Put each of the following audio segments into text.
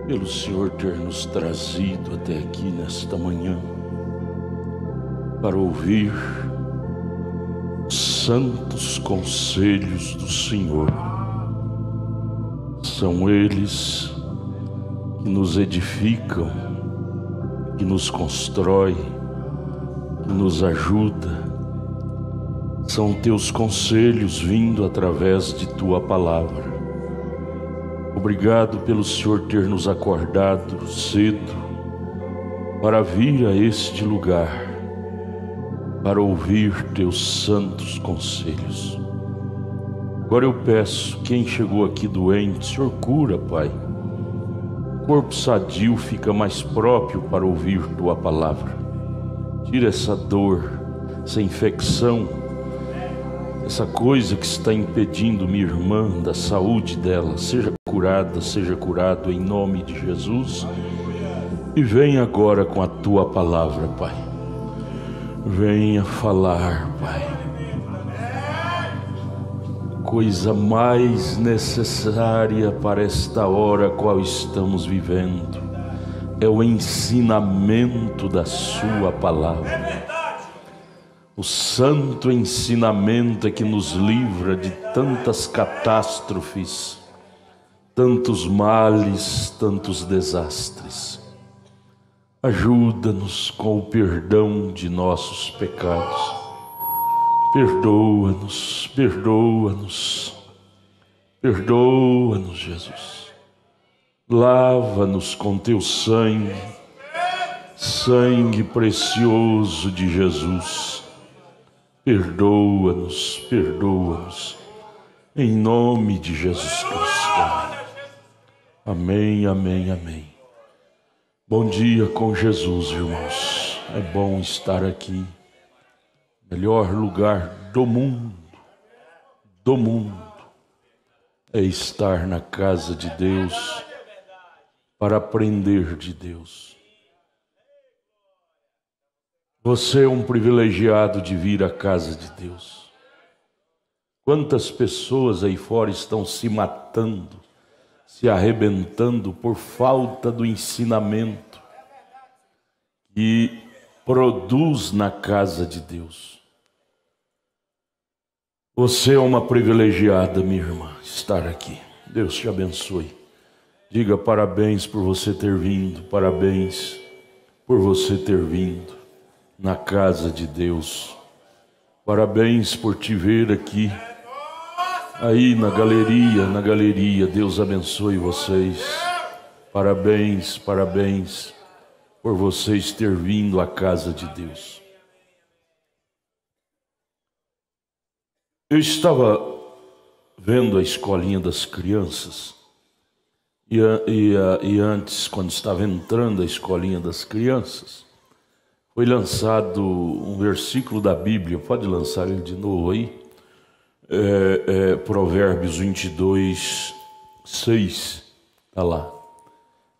pelo Senhor ter nos trazido até aqui nesta manhã para ouvir os santos conselhos do Senhor. São eles que nos edificam, que nos constroem, que nos ajudam. São teus conselhos vindo através de tua palavra. Obrigado pelo Senhor ter nos acordado cedo para vir a este lugar, para ouvir teus santos conselhos. Agora eu peço, quem chegou aqui doente, Senhor cura, Pai. O corpo sadio fica mais próprio para ouvir tua palavra. Tira essa dor, essa infecção, essa coisa que está impedindo minha irmã da saúde dela. Seja curado em nome de Jesus. E venha agora com a tua palavra, Pai. Venha falar, Pai. Coisa mais necessária para esta hora qual estamos vivendo é o ensinamento da sua palavra. O santo ensinamento é que nos livra de tantas catástrofes, tantos males, tantos desastres. Ajuda-nos com o perdão de nossos pecados. Perdoa-nos, perdoa-nos, perdoa-nos, Jesus. Lava-nos com teu sangue, sangue precioso de Jesus. Perdoa-nos, perdoa-nos, em nome de Jesus Cristo. Amém, amém, amém. Bom dia com Jesus, irmãos. É bom estar aqui. Melhor lugar do mundo é estar na casa de Deus para aprender de Deus. Você é um privilegiado de vir à casa de Deus. Quantas pessoas aí fora estão se matando, se arrebentando por falta do ensinamento que produz na casa de Deus. Você é uma privilegiada, minha irmã, estar aqui. Deus te abençoe. Diga parabéns por você ter vindo, parabéns por você ter vindo na casa de Deus. Parabéns por te ver aqui, aí na galeria, Deus abençoe vocês. Parabéns, parabéns por vocês ter vindo à casa de Deus. Eu estava vendo a escolinha das crianças e antes, quando estava entrando a escolinha das crianças, foi lançado um versículo da Bíblia. Pode lançar ele de novo aí? Provérbios 22, 6, está lá.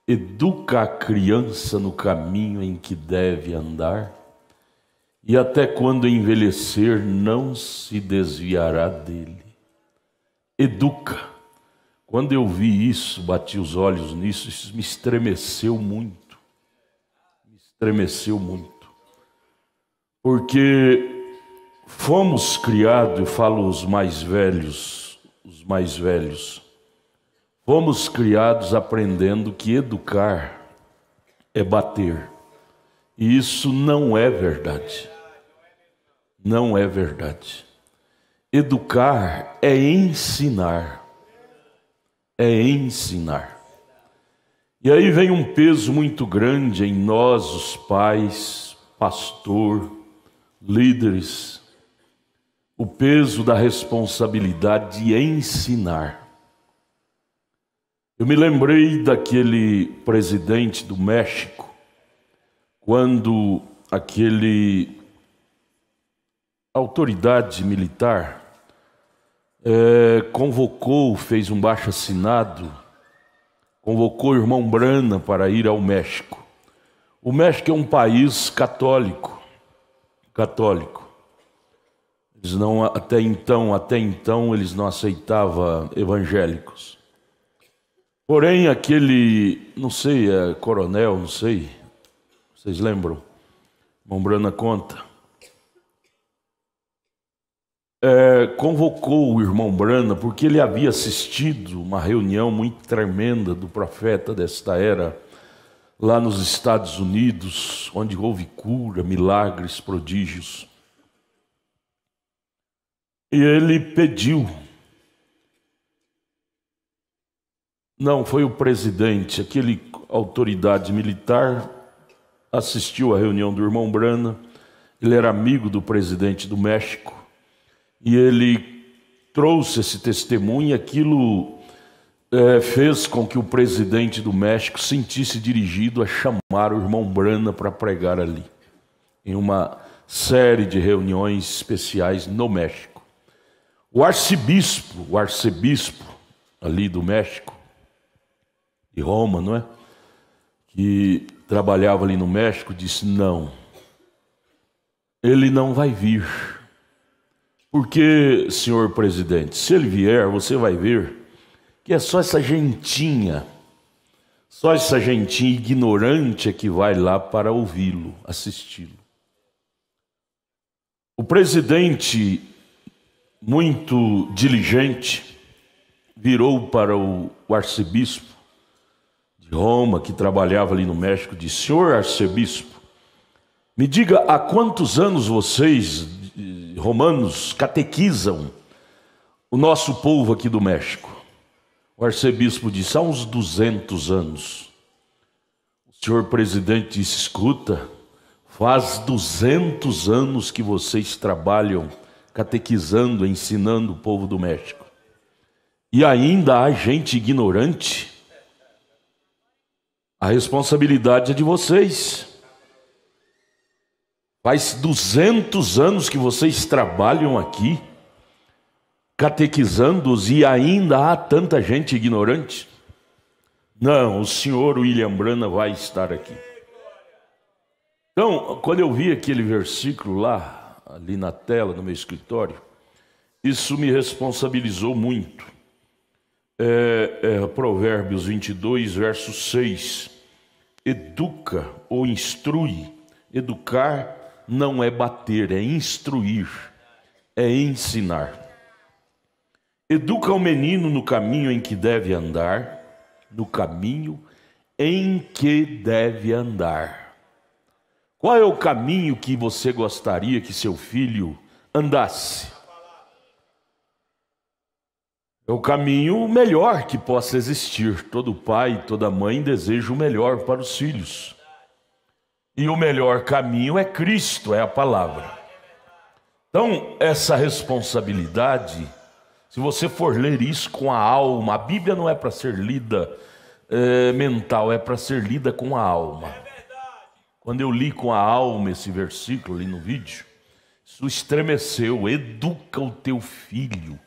Educa a criança no caminho em que deve andar, e até quando envelhecer não se desviará dele. Educa. Quando eu vi isso, bati os olhos nisso, isso me estremeceu muito. Me estremeceu muito. Porque fomos criados, eu falo os mais velhos, fomos criados aprendendo que educar é bater. E isso não é verdade. Não é verdade. Educar é ensinar. É ensinar. E aí vem um peso muito grande em nós, os pais, pastor, líderes, o peso da responsabilidade de ensinar. Eu me lembrei daquele presidente do México, quando aquele autoridade militar fez um abaixo-assinado, convocou o irmão Brana para ir ao México. O México é um país católico. Eles não, até então eles não aceitavam evangélicos. Porém, aquele, não sei, coronel, não sei, vocês lembram? Mombrana conta. Convocou o irmão Brana porque ele havia assistido uma reunião muito tremenda do profeta desta era, lá nos Estados Unidos, onde houve cura, milagres, prodígios. E ele pediu, não, foi o presidente, aquele autoridade militar, assistiu à reunião do irmão Brana, ele era amigo do presidente do México, e ele trouxe esse testemunho, e aquilo fez com que o presidente do México sentisse dirigido a chamar o irmão Brana para pregar ali, em uma série de reuniões especiais no México. O arcebispo ali do México, de Roma, não é? Que trabalhava ali no México, disse: não, ele não vai vir. Porque, senhor presidente, se ele vier, você vai ver que é só essa gentinha ignorante é que vai lá para ouvi-lo, assisti-lo. O presidente, muito diligente, virou para o arcebispo de Roma, que trabalhava ali no México, disse: senhor arcebispo, me diga há quantos anos vocês, romanos, catequizam o nosso povo aqui do México? O arcebispo disse: há uns 200 anos. O senhor presidente disse: escuta, faz 200 anos que vocês trabalham catequizando, ensinando o povo do México, e ainda há gente ignorante? A responsabilidade é de vocês. Faz 200 anos que vocês trabalham aqui, catequizando-os, e ainda há tanta gente ignorante? Não, o senhor William Brana vai estar aqui. Então, quando eu vi aquele versículo lá, ali na tela, no meu escritório, isso me responsabilizou muito. Provérbios 22, verso 6. Educa ou instrui. Educar não é bater, é instruir, é ensinar. Educa o menino no caminho em que deve andar, no caminho em que deve andar. Qual é o caminho que você gostaria que seu filho andasse? É o caminho melhor que possa existir. Todo pai, toda mãe deseja o melhor para os filhos. E o melhor caminho é Cristo, é a palavra. Então, essa responsabilidade, se você for ler isso com a alma, a Bíblia não é para ser lida mental, é para ser lida com a alma. Quando eu li com a alma esse versículo ali no vídeo, isso estremeceu. Educa o teu filho.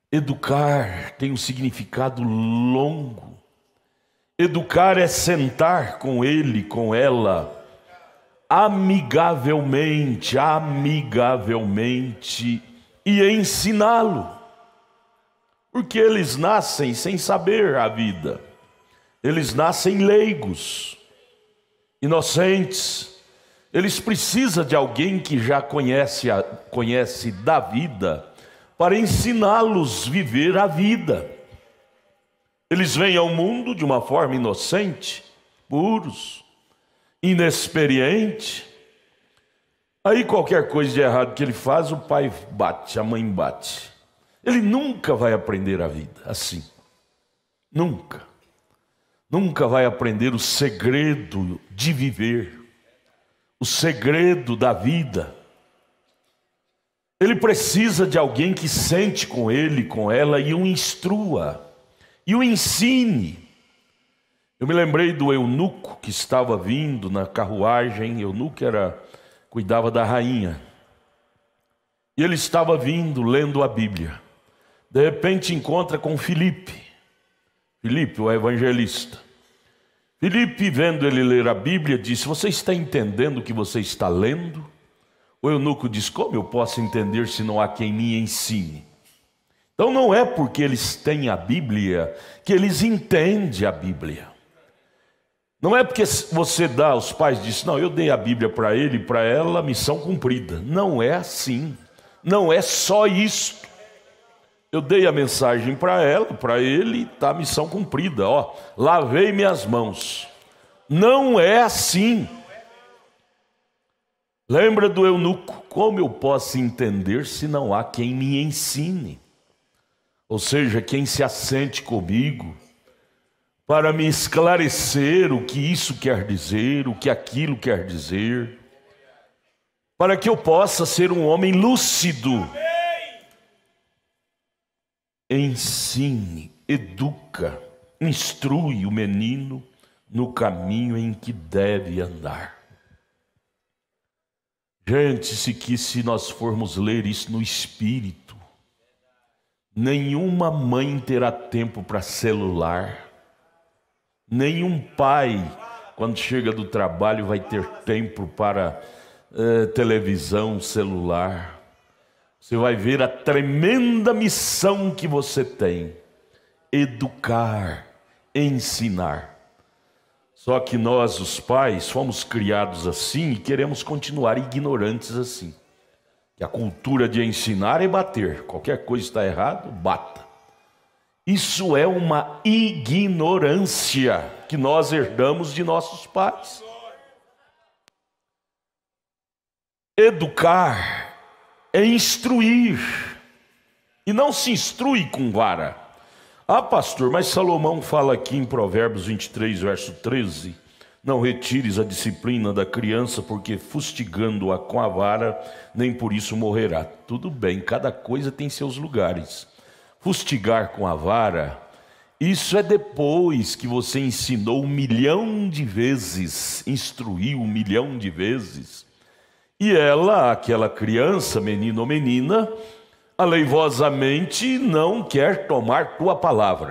Educar tem um significado longo. Educar é sentar com ele, com ela, amigavelmente, e ensiná-lo. Porque eles nascem sem saber a vida. Eles nascem leigos, inocentes. Eles precisam de alguém que já conhece da vida, para ensiná-los a viver a vida. Eles vêm ao mundo de uma forma inocente, puros, inexperiente. Aí qualquer coisa de errado que ele faz, o pai bate, a mãe bate. Ele nunca vai aprender a vida assim. Nunca. Nunca vai aprender o segredo de viver, o segredo da vida. Ele precisa de alguém que sente com ele, com ela, e o instrua, e o ensine. Eu me lembrei do eunuco que estava vindo na carruagem. Eunuco cuidava da rainha. E ele estava vindo, lendo a Bíblia. De repente encontra com Filipe, o evangelista. Filipe, vendo ele ler a Bíblia, disse: você está entendendo o que você está lendo? O eunuco diz: como eu posso entender se não há quem me ensine? Então não é porque eles têm a Bíblia que eles entendem a Bíblia. Não é porque você dá, os pais dizem, não, eu dei a Bíblia para ele e para ela, missão cumprida. Não é assim. Não é só isso. Eu dei a mensagem para ela, para ele, está a missão cumprida. Ó, lavei minhas mãos. Não é assim. Lembra do eunuco? Como eu posso entender se não há quem me ensine? Ou seja, quem se assente comigo para me esclarecer o que isso quer dizer, o que aquilo quer dizer, para que eu possa ser um homem lúcido. Ensine, educa, instrui o menino no caminho em que deve andar. Gente, se nós formos ler isso no Espírito, nenhuma mãe terá tempo para celular, nenhum pai, quando chega do trabalho, vai ter tempo para televisão, celular. Você vai ver a tremenda missão que você tem: educar, ensinar. Só que nós, os pais, fomos criados assim e queremos continuar ignorantes assim. Que a cultura de ensinar é bater. Qualquer coisa está errado, bata. Isso é uma ignorância que nós herdamos de nossos pais. Educar é instruir. E não se instrui com vara. Ah, pastor, mas Salomão fala aqui em Provérbios 23, verso 13: não retires a disciplina da criança, porque fustigando-a com a vara, nem por isso morrerá. Tudo bem, cada coisa tem seus lugares. Fustigar com a vara, isso é depois que você ensinou 1.000.000 de vezes, instruiu 1.000.000 de vezes, e ela, aquela criança, menino ou menina, aleivosamente não quer tomar tua palavra.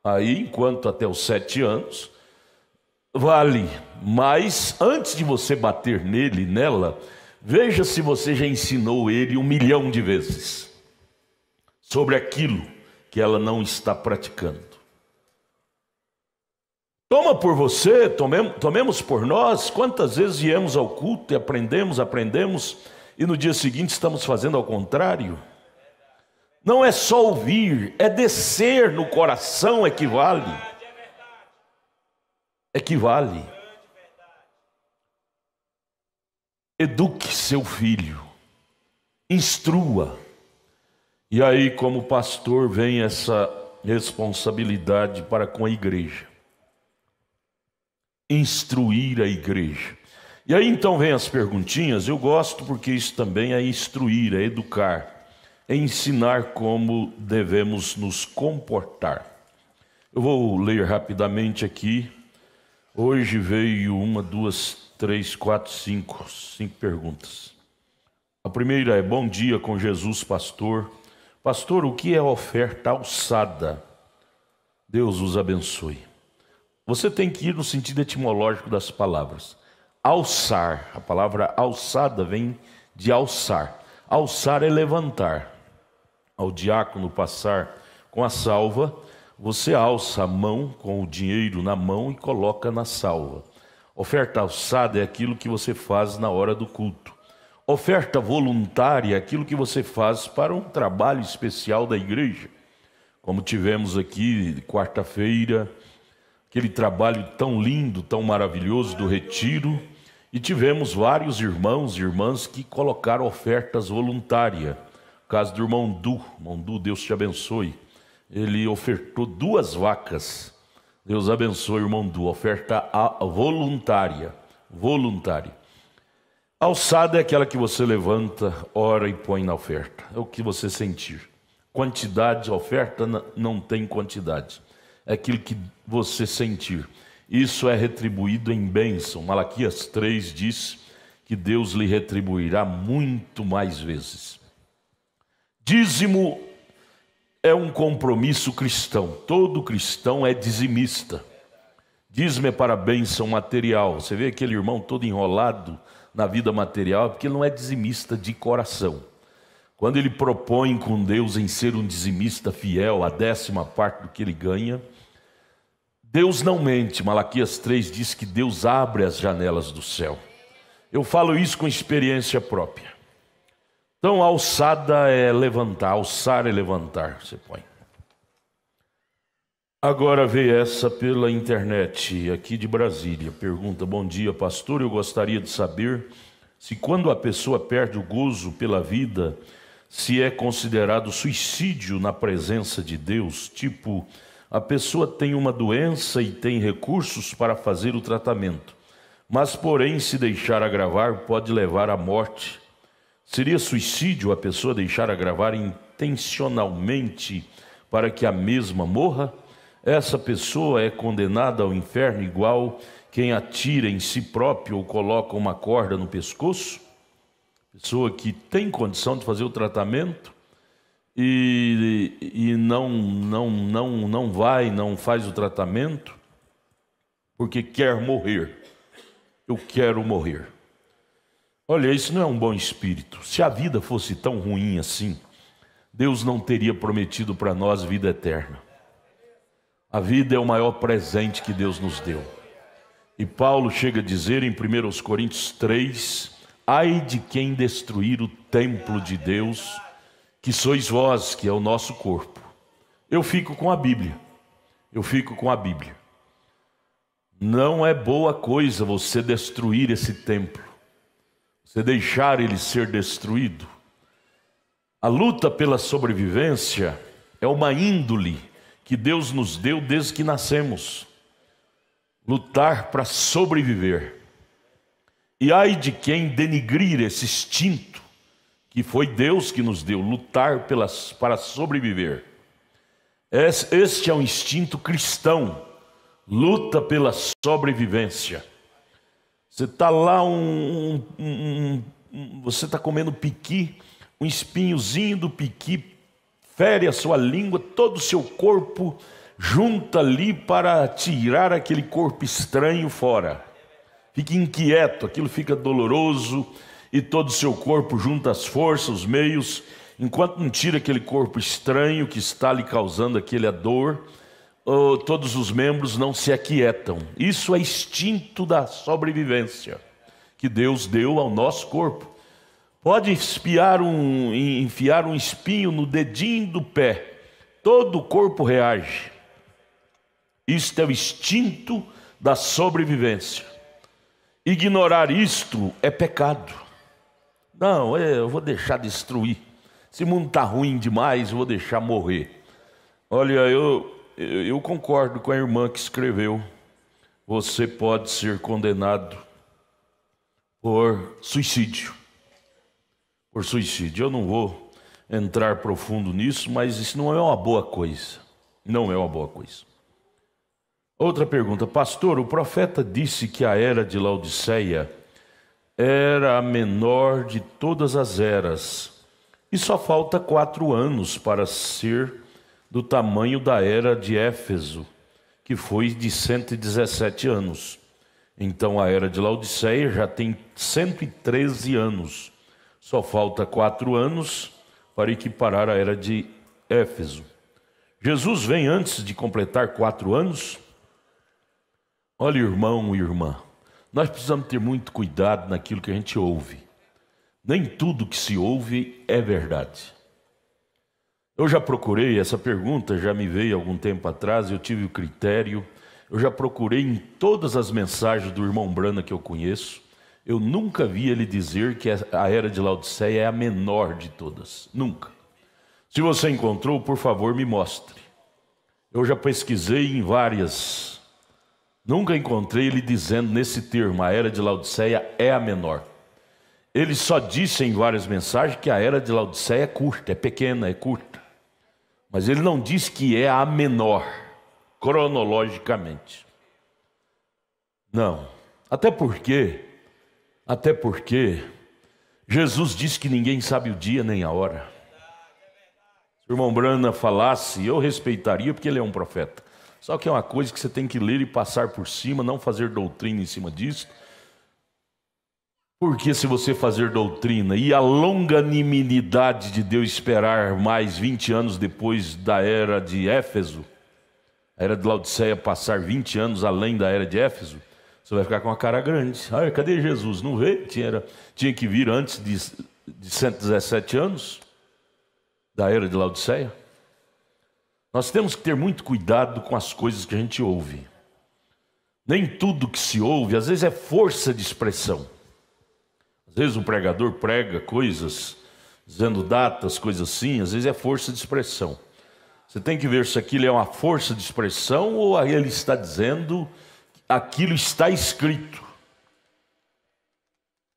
Aí, enquanto até os 7 anos, vale. Mas antes de você bater nele, nela, veja se você já ensinou ele 1.000.000 de vezes sobre aquilo que ela não está praticando. Toma por você, tomemos por nós. Quantas vezes viemos ao culto e aprendemos, e no dia seguinte estamos fazendo ao contrário? Não é só ouvir, é descer no coração equivale. Eduque seu filho, instrua. E aí, como pastor, vem essa responsabilidade para com a igreja. Instruir a igreja. E aí então vem as perguntinhas. Eu gosto porque isso também é instruir, é educar, é ensinar como devemos nos comportar. Eu vou ler rapidamente aqui. Hoje veio 1, 2, 3, 4, 5 perguntas. A primeira é: bom dia com Jesus, pastor. Pastor, o que é oferta alçada? Deus os abençoe. Você tem que ir no sentido etimológico das palavras. Alçar, a palavra alçada vem de alçar. Alçar é levantar. Ao diácono passar com a salva, você alça a mão com o dinheiro na mão e coloca na salva. Oferta alçada é aquilo que você faz na hora do culto. Oferta voluntária é aquilo que você faz para um trabalho especial da igreja. Como tivemos aqui quarta-feira, aquele trabalho tão lindo, tão maravilhoso do retiro, e tivemos vários irmãos e irmãs que colocaram ofertas voluntárias. O caso do irmão Du, Deus te abençoe. Ele ofertou 2 vacas. Deus abençoe, irmão Du. Oferta voluntária. Alçada é aquela que você levanta, ora e põe na oferta. É o que você sentir. Quantidade, oferta não tem quantidade. É aquilo que você sentir. Isso é retribuído em bênção. Malaquias 3 diz que Deus lhe retribuirá muito mais vezes. Dízimo é um compromisso cristão. Todo cristão é dizimista. Dízimo é para bênção material. Você vê aquele irmão todo enrolado na vida material, porque ele não é dizimista de coração. quando ele propõe com Deus em ser um dizimista fiel, a 10ª parte do que ele ganha, Deus não mente. Malaquias 3 diz que Deus abre as janelas do céu. Eu falo isso com experiência própria. Então, alçada é levantar, alçar é levantar, você põe. Agora veio essa pela internet, aqui de Brasília. Pergunta: bom dia, pastor, eu gostaria de saber se quando a pessoa perde o gozo pela vida, se é considerado suicídio na presença de Deus. Tipo, a pessoa tem uma doença e tem recursos para fazer o tratamento, mas porém se deixar agravar pode levar à morte. Seria suicídio a pessoa deixar agravar intencionalmente para que a mesma morra? Essa pessoa é condenada ao inferno igual quem atira em si próprio ou coloca uma corda no pescoço? Pessoa que tem condição de fazer o tratamento e não faz o tratamento porque quer morrer. Eu quero morrer. Olha, isso não é um bom espírito. Se a vida fosse tão ruim assim, Deus não teria prometido para nós vida eterna. A vida é o maior presente que Deus nos deu. E Paulo chega a dizer em 1 Coríntios 3, ai de quem destruir o templo de Deus, que sois vós, que é o nosso corpo. Eu fico com a Bíblia. Não é boa coisa você destruir esse templo, você deixar ele ser destruído. A luta pela sobrevivência é uma índole que Deus nos deu desde que nascemos. Lutar para sobreviver. E ai de quem denigrir esse instinto que foi Deus que nos deu, lutar para sobreviver. Este é um instinto cristão, luta pela sobrevivência. Você está lá, você está comendo piqui, um espinhozinho do piqui fere a sua língua, todo o seu corpo junta ali para tirar aquele corpo estranho fora. Fica inquieto, aquilo fica doloroso e todo o seu corpo junta as forças, os meios, enquanto não tira aquele corpo estranho que está lhe causando aquela dor, todos os membros não se aquietam. Isso é instinto da sobrevivência que Deus deu ao nosso corpo. Pode enfiar um espinho no dedinho do pé, todo o corpo reage. Isto é o instinto da sobrevivência. Ignorar isto é pecado. Não, eu vou deixar destruir. Esse mundo está ruim demais, eu vou deixar morrer. Olha, eu concordo com a irmã que escreveu. Você pode ser condenado por suicídio. Eu não vou entrar profundo nisso, mas isso não é uma boa coisa. Não é uma boa coisa. Outra pergunta: pastor, o profeta disse que a era de Laodiceia era a menor de todas as eras, e só falta 4 anos para ser do tamanho da era de Éfeso, que foi de 117 anos. Então a era de Laodiceia já tem 113 anos. Só falta 4 anos para equiparar a era de Éfeso. Jesus vem antes de completar 4 anos? Olha, irmão e irmã, nós precisamos ter muito cuidado naquilo que a gente ouve. Nem tudo que se ouve é verdade. Eu já procurei, essa pergunta já me veio algum tempo atrás, eu tive o critério, eu já procurei em todas as mensagens do irmão Brana que eu conheço, eu nunca vi ele dizer que a era de Laodiceia é a menor de todas. Nunca. Se você encontrou, por favor, me mostre. Eu já pesquisei em várias. Nunca encontrei ele dizendo nesse termo, a era de Laodiceia é a menor. Ele só disse em várias mensagens que a era de Laodiceia é curta, é pequena, é curta. Mas ele não diz que é a menor, cronologicamente. Não. Até porque Jesus disse que ninguém sabe o dia nem a hora. Se o irmão Brana falasse, eu respeitaria porque ele é um profeta. Só que é uma coisa que você tem que ler e passar por cima, não fazer doutrina em cima disso. Porque se você fazer doutrina e a longanimidade de Deus esperar mais 20 anos depois da era de Éfeso, a era de Laodiceia passar 20 anos além da era de Éfeso, você vai ficar com uma cara grande. Ah, cadê Jesus? Não veio? Tinha que vir antes de 117 anos da era de Laodiceia. Nós temos que ter muito cuidado com as coisas que a gente ouve. Nem tudo que se ouve, às vezes é força de expressão. Às vezes um pregador prega coisas, dizendo datas, coisas assim, às vezes é força de expressão. Você tem que ver se aquilo é uma força de expressão ou ele está dizendo aquilo está escrito.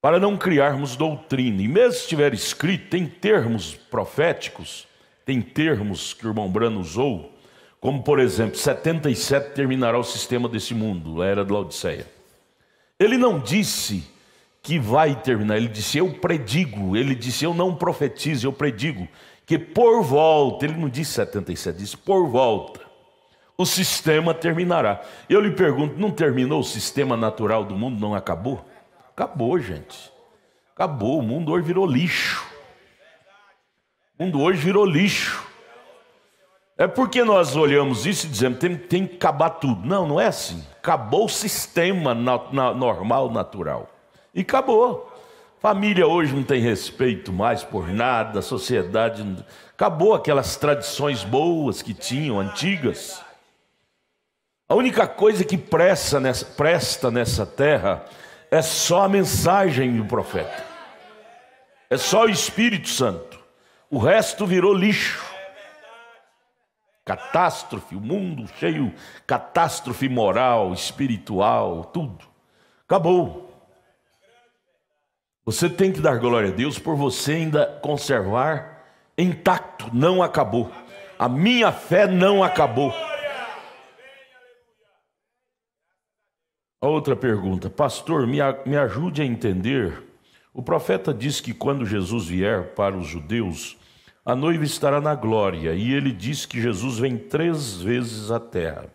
Para não criarmos doutrina. E mesmo se estiver escrito, tem termos proféticos, tem termos que o irmão Branham usou, como por exemplo, 77 terminará o sistema desse mundo, a era de Laodiceia. Ele não disse que vai terminar, ele disse eu predigo, ele disse eu não profetizo, eu predigo, que por volta, ele não disse 77, disse por volta, o sistema terminará. Eu lhe pergunto, não terminou o sistema natural do mundo, não acabou? Acabou, gente, acabou, o mundo hoje virou lixo, o mundo hoje virou lixo. É porque nós olhamos isso e dizemos tem que acabar tudo. Não, não é assim. Acabou o sistema normal, natural. E acabou. Família hoje não tem respeito mais por nada, a sociedade... Acabou aquelas tradições boas que tinham, antigas. A única coisa que presta nessa terra é só a mensagem do profeta. É só o Espírito Santo. O resto virou lixo. Catástrofe, o mundo cheio, catástrofe moral, espiritual, tudo. Acabou. Você tem que dar glória a Deus por você ainda conservar intacto. Não acabou. A minha fé não acabou. A outra pergunta, pastor, me ajude a entender. O profeta diz que quando Jesus vier para os judeus, a noiva estará na glória, e ele diz que Jesus vem 3 vezes à terra.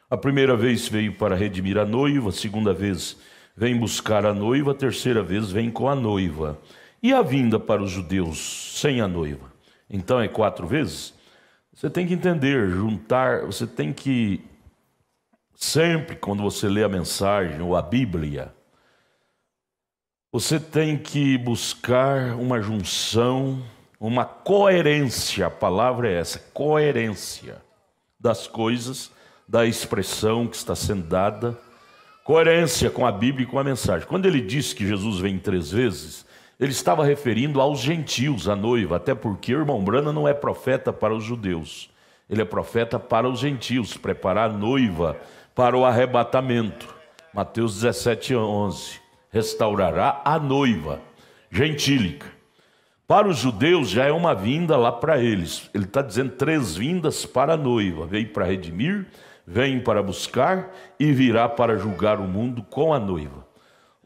A primeira vez veio para redimir a noiva, a segunda vez vem buscar a noiva, a terceira vez vem com a noiva. E a vinda para os judeus sem a noiva? Então é 4 vezes? Você tem que entender, juntar, você tem que, sempre quando você lê a mensagem ou a Bíblia, você tem que buscar uma junção, uma coerência, a palavra é essa, coerência das coisas, da expressão que está sendo dada, coerência com a Bíblia e com a mensagem. Quando ele disse que Jesus vem 3 vezes, ele estava referindo aos gentios, a noiva, até porque o irmão Branham não é profeta para os judeus, ele é profeta para os gentios, preparar a noiva para o arrebatamento. Mateus 17:11, restaurará a noiva gentílica. Para os judeus já é uma vinda lá para eles. Ele está dizendo 3 vindas para a noiva. Veio para redimir, vem para buscar e virá para julgar o mundo com a noiva.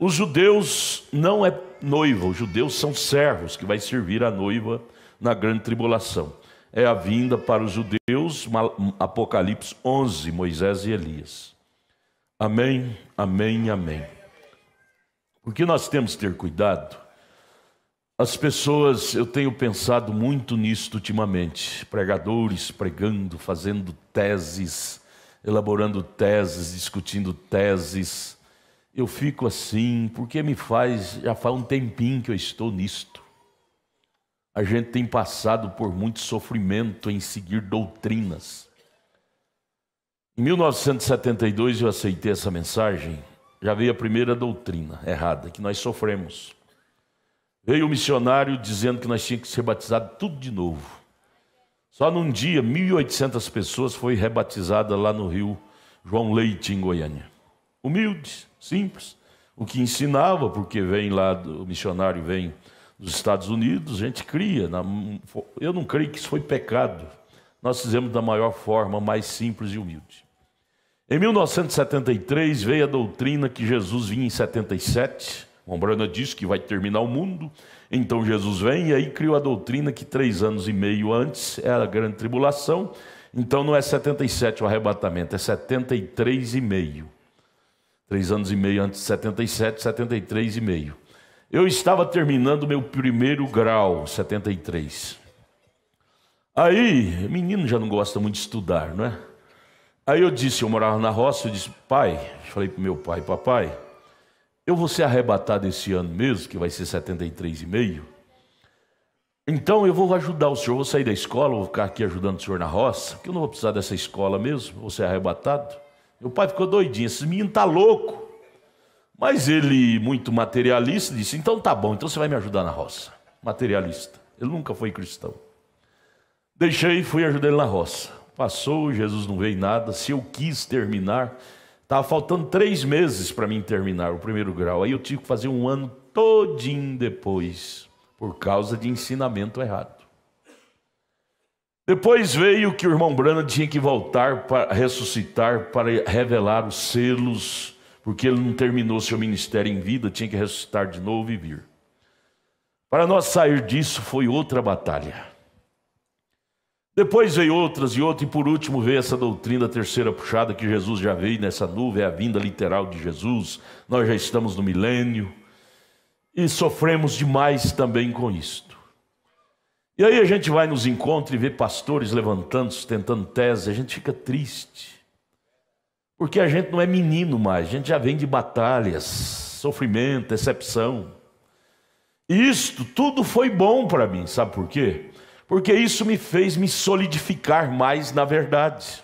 Os judeus não é noiva, os judeus são servos que vai servir a noiva na grande tribulação. É a vinda para os judeus, Apocalipse 11, Moisés e Elias. Amém, amém, amém. Porque nós temos que ter cuidado. As pessoas, eu tenho pensado muito nisto ultimamente, pregadores pregando, fazendo teses, elaborando teses, discutindo teses. Eu fico assim, porque já faz um tempinho que eu estou nisto. A gente tem passado por muito sofrimento em seguir doutrinas. Em 1972 eu aceitei essa mensagem, já veio a primeira doutrina errada, que nós sofremos. Veio o missionário dizendo que nós tínhamos que ser batizados tudo de novo. Só num dia, 1.800 pessoas foi rebatizada lá no Rio João Leite, em Goiânia. Humilde, simples. O que ensinava, porque o missionário vem dos Estados Unidos, a gente cria. Eu não creio que isso foi pecado. Nós fizemos da maior forma, mais simples e humilde. Em 1973 veio a doutrina que Jesus vinha em 77. O Branham disse que vai terminar o mundo, então Jesus vem e aí criou a doutrina que 3 anos e meio antes era a grande tribulação, então não é 77 o arrebatamento, é 73 e meio. 3 anos e meio antes de 77, 73 e meio. Eu estava terminando meu primeiro grau, 73. Aí, menino já não gosta muito de estudar, não é? Aí eu morava na roça, eu disse, pai, falei para meu pai, papai, eu vou ser arrebatado esse ano mesmo, que vai ser 73,5. Então eu vou ajudar o senhor, vou sair da escola, vou ficar aqui ajudando o senhor na roça, porque eu não vou precisar dessa escola mesmo, vou ser arrebatado. Meu pai ficou doidinho, esse menino tá louco. Mas ele, muito materialista, disse, então tá bom, então você vai me ajudar na roça. Materialista, ele nunca foi cristão. Deixei e fui ajudar ele na roça. Passou, Jesus não veio nada, se eu quis terminar, estava faltando 3 meses para mim terminar o primeiro grau. Aí eu tive que fazer um ano todinho depois, por causa de ensinamento errado. Depois veio que o irmão Branham tinha que voltar para ressuscitar, para revelar os selos, porque ele não terminou seu ministério em vida, tinha que ressuscitar de novo e vir. Para nós sair disso foi outra batalha. Depois veio outras e outras, e por último veio essa doutrina terceira puxada, que Jesus já veio nessa nuvem, é a vinda literal de Jesus, nós já estamos no milênio, e sofremos demais também com isto. E aí a gente vai nos encontros e vê pastores levantando, sustentando tese, a gente fica triste. Porque a gente não é menino mais, a gente já vem de batalhas, sofrimento, decepção. E isto tudo foi bom para mim, sabe por quê? Porque isso me fez me solidificar mais na verdade.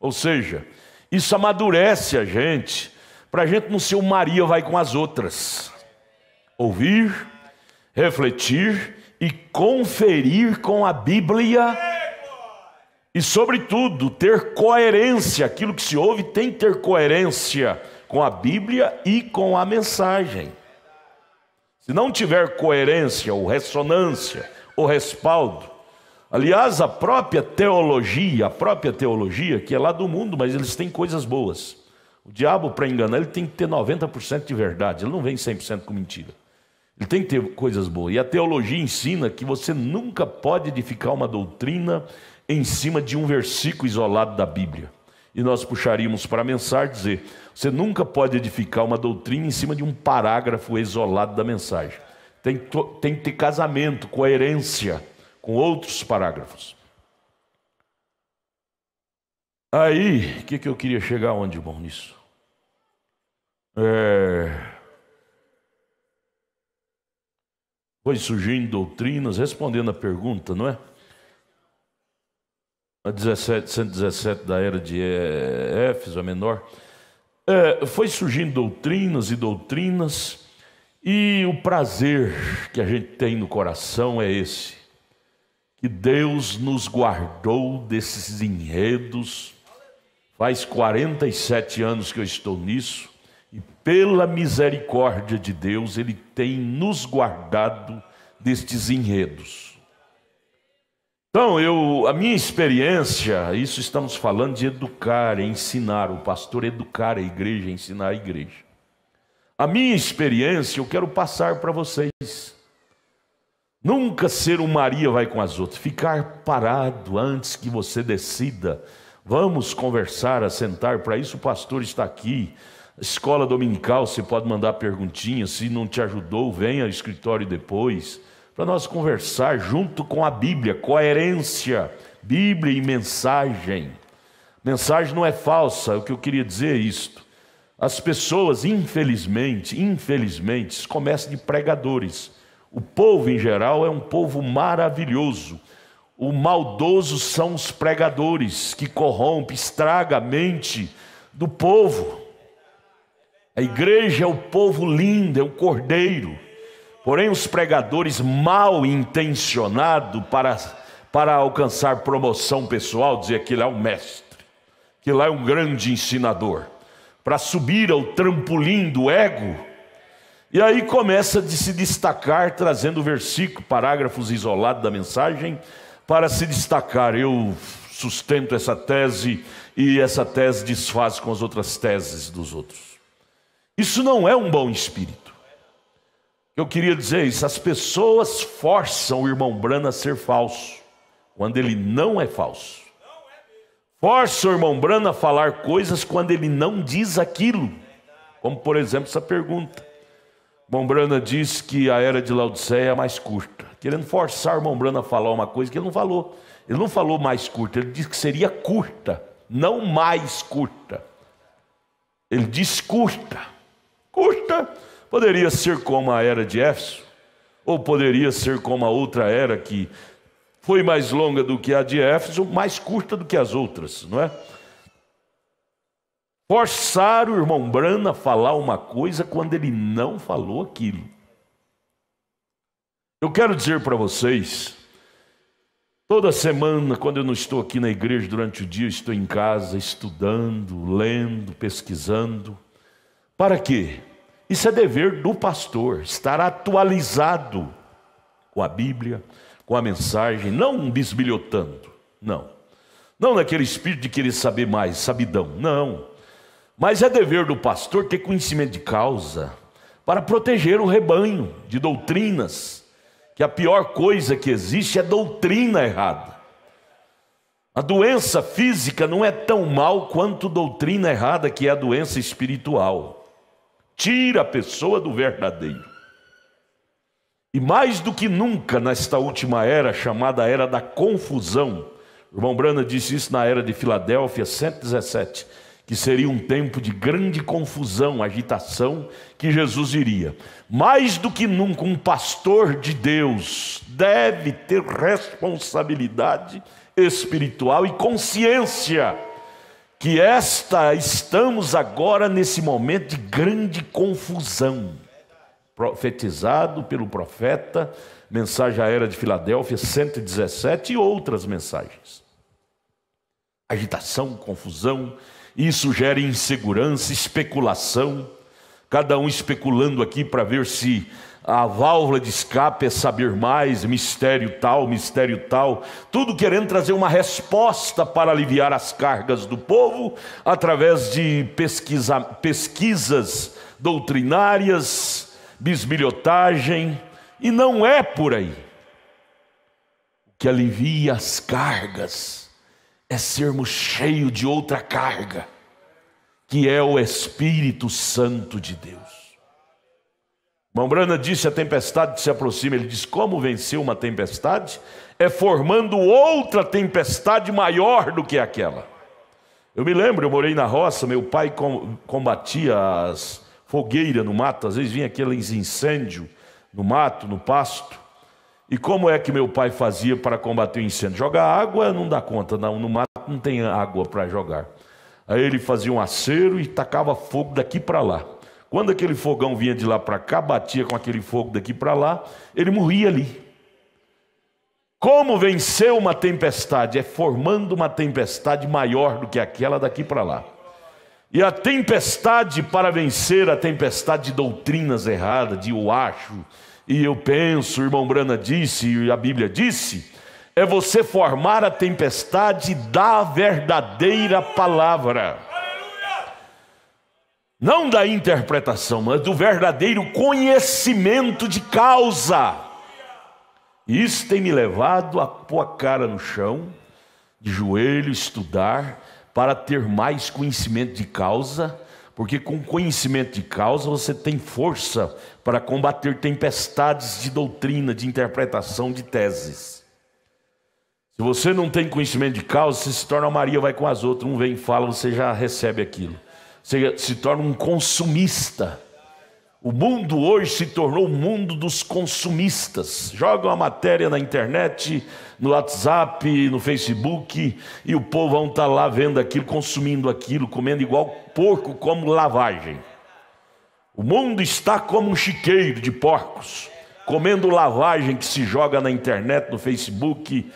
Ou seja, isso amadurece a gente, para a gente não ser o Maria vai com as outras. Ouvir, refletir e conferir com a Bíblia. E, sobretudo, ter coerência. Aquilo que se ouve tem que ter coerência com a Bíblia e com a mensagem. Se não tiver coerência ou ressonância ou respaldo, aliás, a própria teologia, que é lá do mundo, mas eles têm coisas boas. O diabo, para enganar, ele tem que ter 90% de verdade, ele não vem 100% com mentira. Ele tem que ter coisas boas. E a teologia ensina que você nunca pode edificar uma doutrina em cima de um versículo isolado da Bíblia. E nós puxaríamos para a mensagem dizer, você nunca pode edificar uma doutrina em cima de um parágrafo isolado da mensagem. Tem que ter casamento, coerência com outros parágrafos. Aí, o que eu queria chegar onde, bom, nisso? Foi surgindo doutrinas, respondendo a pergunta, não é? A 117 da era de Éfeso, a menor. Foi surgindo doutrinas e doutrinas, e o prazer que a gente tem no coração é esse, que Deus nos guardou desses enredos. Faz 47 anos que eu estou nisso, e pela misericórdia de Deus, Ele tem nos guardado destes enredos. Então, a minha experiência, isso estamos falando de educar, ensinar, o pastor educar a igreja, ensinar a igreja. A minha experiência eu quero passar para vocês. Nunca ser um Maria vai com as outras, ficar parado antes que você decida. Vamos conversar, assentar, para isso o pastor está aqui. Escola dominical, você pode mandar perguntinhas, se não te ajudou, venha ao escritório depois, para nós conversar junto com a Bíblia, coerência, Bíblia e mensagem. Mensagem não é falsa, o que eu queria dizer é isto. As pessoas, infelizmente, começam de pregadores. O povo em geral é um povo maravilhoso. O maldoso são os pregadores que corrompem, estragam a mente do povo. A igreja é o povo lindo, é o cordeiro. Porém, os pregadores mal intencionados para alcançar promoção pessoal, dizer que ele é um mestre, que ele é um grande ensinador, para subir ao trampolim do ego, e aí começa a se destacar, trazendo versículo, parágrafos isolados da mensagem, para se destacar. Eu sustento essa tese, e essa tese desfaz com as outras teses dos outros. Isso não é um bom espírito. Eu queria dizer isso, as pessoas forçam o irmão Branham a ser falso, quando ele não é falso. Forçam o irmão Branham a falar coisas quando ele não diz aquilo. Como por exemplo essa pergunta. Irmão Brana diz que a era de Laodiceia é mais curta, querendo forçar o irmão Brana a falar uma coisa que ele não falou. Ele não falou mais curta, ele disse que seria curta, não mais curta. Ele diz curta. Curta poderia ser como a era de Éfeso, ou poderia ser como a outra era que foi mais longa do que a de Éfeso, mais curta do que as outras, não é? Forçar o irmão Brana a falar uma coisa quando ele não falou aquilo. Eu quero dizer para vocês, toda semana, quando eu não estou aqui na igreja durante o dia, eu estou em casa estudando, lendo, pesquisando. Para quê? Isso é dever do pastor, estar atualizado com a Bíblia, com a mensagem, não bisbilhotando, não. Não naquele espírito de querer saber mais, sabidão, não. Mas é dever do pastor ter conhecimento de causa para proteger o rebanho de doutrinas, que a pior coisa que existe é doutrina errada. A doença física não é tão mal quanto doutrina errada, que é a doença espiritual. Tira a pessoa do verdadeiro. E mais do que nunca nesta última era, chamada era da confusão, o irmão Brana disse isso na era de Filadélfia 117, que seria um tempo de grande confusão, agitação, que Jesus iria. Mais do que nunca, um pastor de Deus deve ter responsabilidade espiritual e consciência que estamos agora nesse momento de grande confusão. Profetizado pelo profeta, mensagem à era de Filadélfia 117 e outras mensagens. Agitação, confusão. Isso gera insegurança, especulação, cada um especulando aqui para ver se a válvula de escape é saber mais, mistério tal, tudo querendo trazer uma resposta para aliviar as cargas do povo, através de pesquisas doutrinárias, bisbilhotagem, e não é por aí. O que alivia as cargas é sermos cheios de outra carga, que é o Espírito Santo de Deus. Irmão Brana disse: a tempestade que se aproxima. Ele diz: como vencer uma tempestade? É formando outra tempestade maior do que aquela. Eu me lembro, eu morei na roça, meu pai combatia as fogueiras no mato, às vezes vinha aqueles incêndios no mato, no pasto. E como é que meu pai fazia para combater o incêndio? Jogar água não dá conta, não. No mato não tem água para jogar. Aí ele fazia um acero e tacava fogo daqui para lá. Quando aquele fogão vinha de lá para cá, batia com aquele fogo daqui para lá, ele morria ali. Como vencer uma tempestade? É formando uma tempestade maior do que aquela daqui para lá. E a tempestade, para vencer a tempestade de doutrinas erradas, de eu acho, e eu penso, o irmão Brana disse, e a Bíblia disse, é você formar a tempestade da verdadeira palavra. Não da interpretação, mas do verdadeiro conhecimento de causa. E isso tem me levado a pôr a cara no chão, de joelho, estudar, para ter mais conhecimento de causa, porque com conhecimento de causa você tem força para combater tempestades de doutrina, de interpretação, de teses. Se você não tem conhecimento de causa, você se torna a Maria, vai com as outras, um vem e fala, você já recebe aquilo. Você se torna um consumista. O mundo hoje se tornou o mundo dos consumistas. Jogam a matéria na internet, no WhatsApp, no Facebook, e o povo vão estar lá vendo aquilo, consumindo aquilo, comendo igual porco, como lavagem. O mundo está como um chiqueiro de porcos, comendo lavagem que se joga na internet, no Facebook.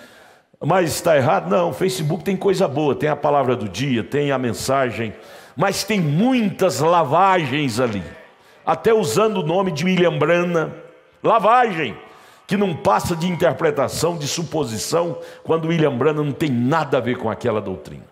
Mas está errado? Não, o Facebook tem coisa boa, tem a palavra do dia, tem a mensagem, mas tem muitas lavagens ali. Até usando o nome de William Brana, lavagem, que não passa de interpretação, de suposição, quando William Brana não tem nada a ver com aquela doutrina.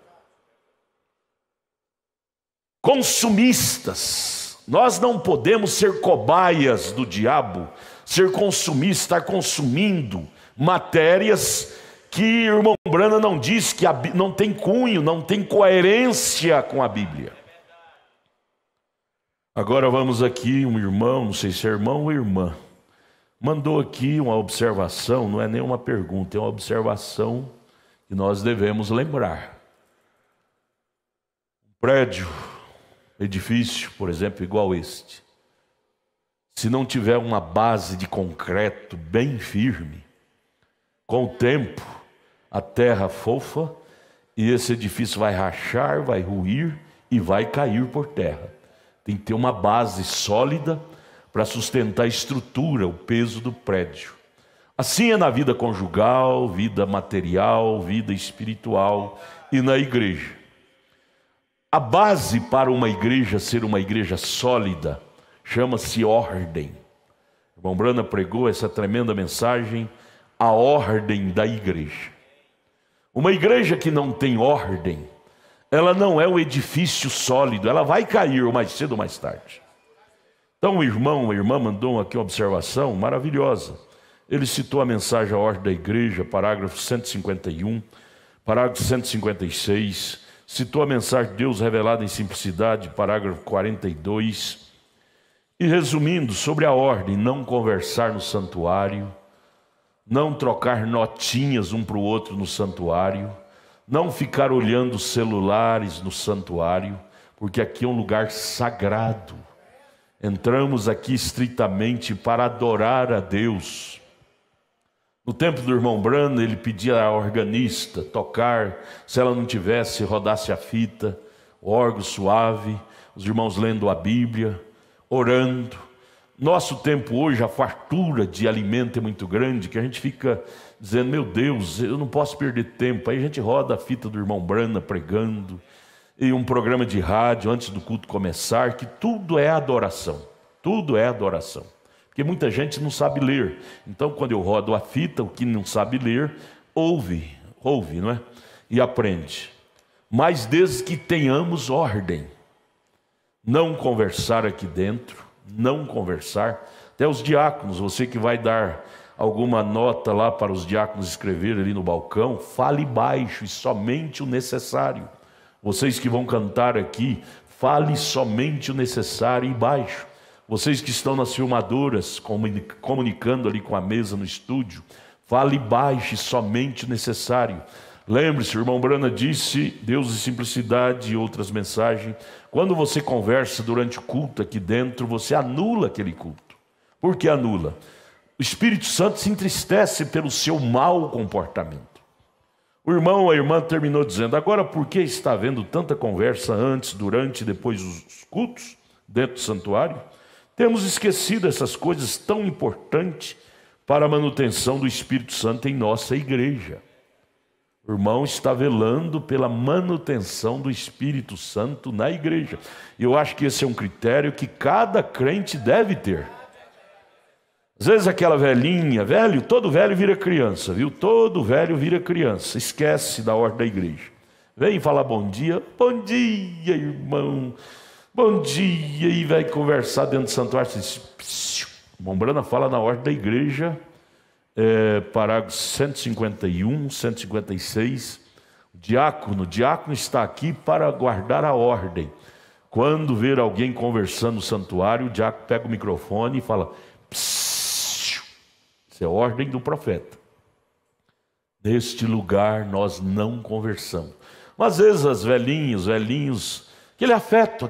Consumistas, nós não podemos ser cobaias do diabo, ser consumistas, estar consumindo matérias que o irmão Brana não diz que não tem cunho, não tem coerência com a Bíblia. Agora vamos aqui, um irmão, não sei se é irmão ou irmã, mandou aqui uma observação, não é nem uma pergunta, é uma observação que nós devemos lembrar. Um prédio, edifício, por exemplo, igual este, se não tiver uma base de concreto bem firme, com o tempo a terra fofa e esse edifício vai rachar, vai ruir e vai cair por terra. Tem que ter uma base sólida para sustentar a estrutura, o peso do prédio. Assim é na vida conjugal, vida material, vida espiritual e na igreja. A base para uma igreja ser uma igreja sólida chama-se ordem. O irmão Brana pregou essa tremenda mensagem, a ordem da igreja. Uma igreja que não tem ordem, ela não é um edifício sólido, ela vai cair mais cedo ou mais tarde. Então o irmão, a irmã mandou aqui uma observação maravilhosa. Ele citou a mensagem à ordem da igreja, parágrafo 151, parágrafo 156, citou a mensagem de Deus revelada em simplicidade, parágrafo 42, e resumindo, sobre a ordem, não conversar no santuário, não trocar notinhas um para o outro no santuário, não ficar olhando celulares no santuário, porque aqui é um lugar sagrado. Entramos aqui estritamente para adorar a Deus. No tempo do irmão Brana, ele pedia à organista tocar, se ela não tivesse, rodasse a fita, o órgão suave, os irmãos lendo a Bíblia, orando. Nosso tempo hoje, a fartura de alimento é muito grande, que a gente fica dizendo, meu Deus, eu não posso perder tempo. Aí a gente roda a fita do irmão Brana pregando, e um programa de rádio antes do culto começar, que tudo é adoração, tudo é adoração. Porque muita gente não sabe ler. Então, quando eu rodo a fita, o que não sabe ler, ouve, não é? E aprende. Mas desde que tenhamos ordem, não conversar aqui dentro, não conversar. Até os diáconos, você que vai dar alguma nota lá para os diáconos escreverem ali no balcão, fale baixo e somente o necessário. Vocês que vão cantar aqui, fale somente o necessário e baixo. Vocês que estão nas filmadoras, comunicando ali com a mesa no estúdio, fale baixo e somente o necessário. Lembre-se, o irmão Brana disse, Deus e simplicidade e outras mensagens. Quando você conversa durante o culto aqui dentro, você anula aquele culto. Por que anula? O Espírito Santo se entristece pelo seu mau comportamento. O irmão, a irmã terminou dizendo, agora por que está havendo tanta conversa antes, durante e depois dos cultos, dentro do santuário? Temos esquecido essas coisas tão importantes para a manutenção do Espírito Santo em nossa igreja. O irmão está velando pela manutenção do Espírito Santo na igreja. E eu acho que esse é um critério que cada crente deve ter. Às vezes aquela velhinha, todo velho vira criança, viu? Todo velho vira criança, esquece da ordem da igreja. Vem falar bom dia, irmão, bom dia, e vai conversar dentro do santuário. O irmão Brana fala na ordem da igreja, parágrafo 151, 156, o diácono está aqui para guardar a ordem. Quando ver alguém conversando no santuário, o diácono pega o microfone e fala, isso é a ordem do profeta. Neste lugar nós não conversamos. Mas às vezes as velhinhos, aquele afeto,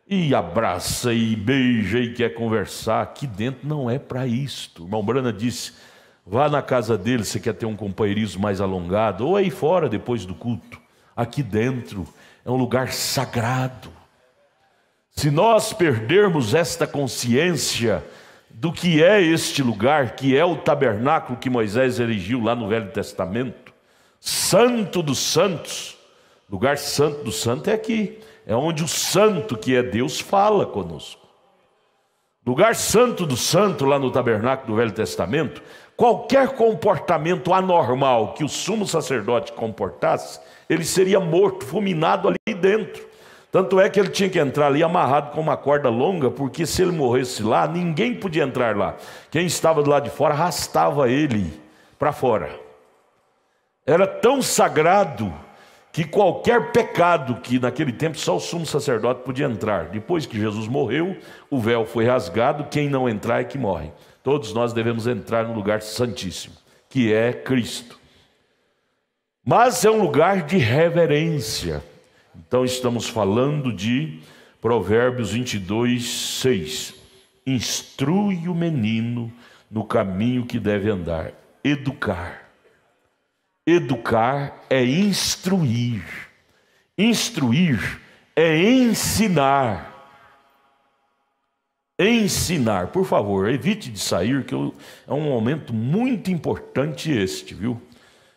e abraça, e beija, e quer conversar. Aqui dentro não é para isto. O irmão Brana disse, vá na casa dele, você quer ter um companheirismo mais alongado, ou aí fora, depois do culto. Aqui dentro é um lugar sagrado. Se nós perdermos esta consciência do que é este lugar, que é o tabernáculo que Moisés erigiu lá no Velho Testamento, Santo dos Santos, lugar santo do santo é aqui. É onde o santo, que é Deus, fala conosco. Lugar santo do santo, lá no tabernáculo do Velho Testamento, qualquer comportamento anormal que o sumo sacerdote comportasse, ele seria morto, fulminado ali dentro. Tanto é que ele tinha que entrar ali amarrado com uma corda longa, porque se ele morresse lá, ninguém podia entrar lá. Quem estava do lado de fora arrastava ele para fora. Era tão sagrado que qualquer pecado, que naquele tempo só o sumo sacerdote podia entrar. Depois que Jesus morreu, o véu foi rasgado, quem não entrar é que morre. Todos nós devemos entrar no lugar santíssimo, que é Cristo. Mas é um lugar de reverência. Então estamos falando de Provérbios 22, 6. Instrui o menino no caminho que deve andar. Educar. Educar é instruir. Instruir é ensinar. Ensinar. Por favor, evite de sair, que é um momento muito importante este, viu?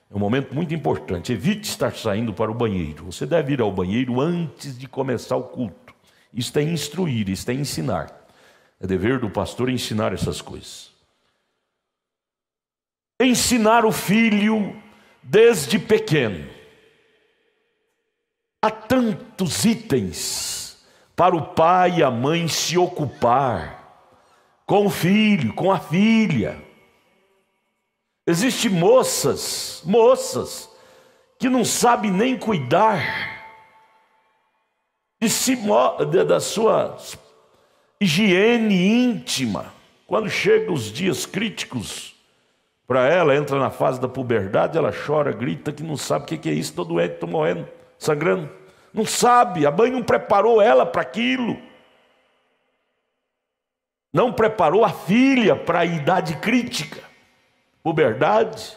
É um momento muito importante. Evite estar saindo para o banheiro. Você deve ir ao banheiro antes de começar o culto. Isto é instruir, isto é ensinar. É dever do pastor ensinar essas coisas. Ensinar o filho desde pequeno. Há tantos itens para o pai e a mãe se ocupar com o filho, com a filha. Existem moças que não sabem nem cuidar de si, da sua higiene íntima. Quando chegam os dias críticos para ela, entra na fase da puberdade, ela chora, grita que não sabe o que é isso, estou doente, estou morrendo, sangrando. Não sabe, a mãe não preparou ela para aquilo. Não preparou a filha para a idade crítica, puberdade.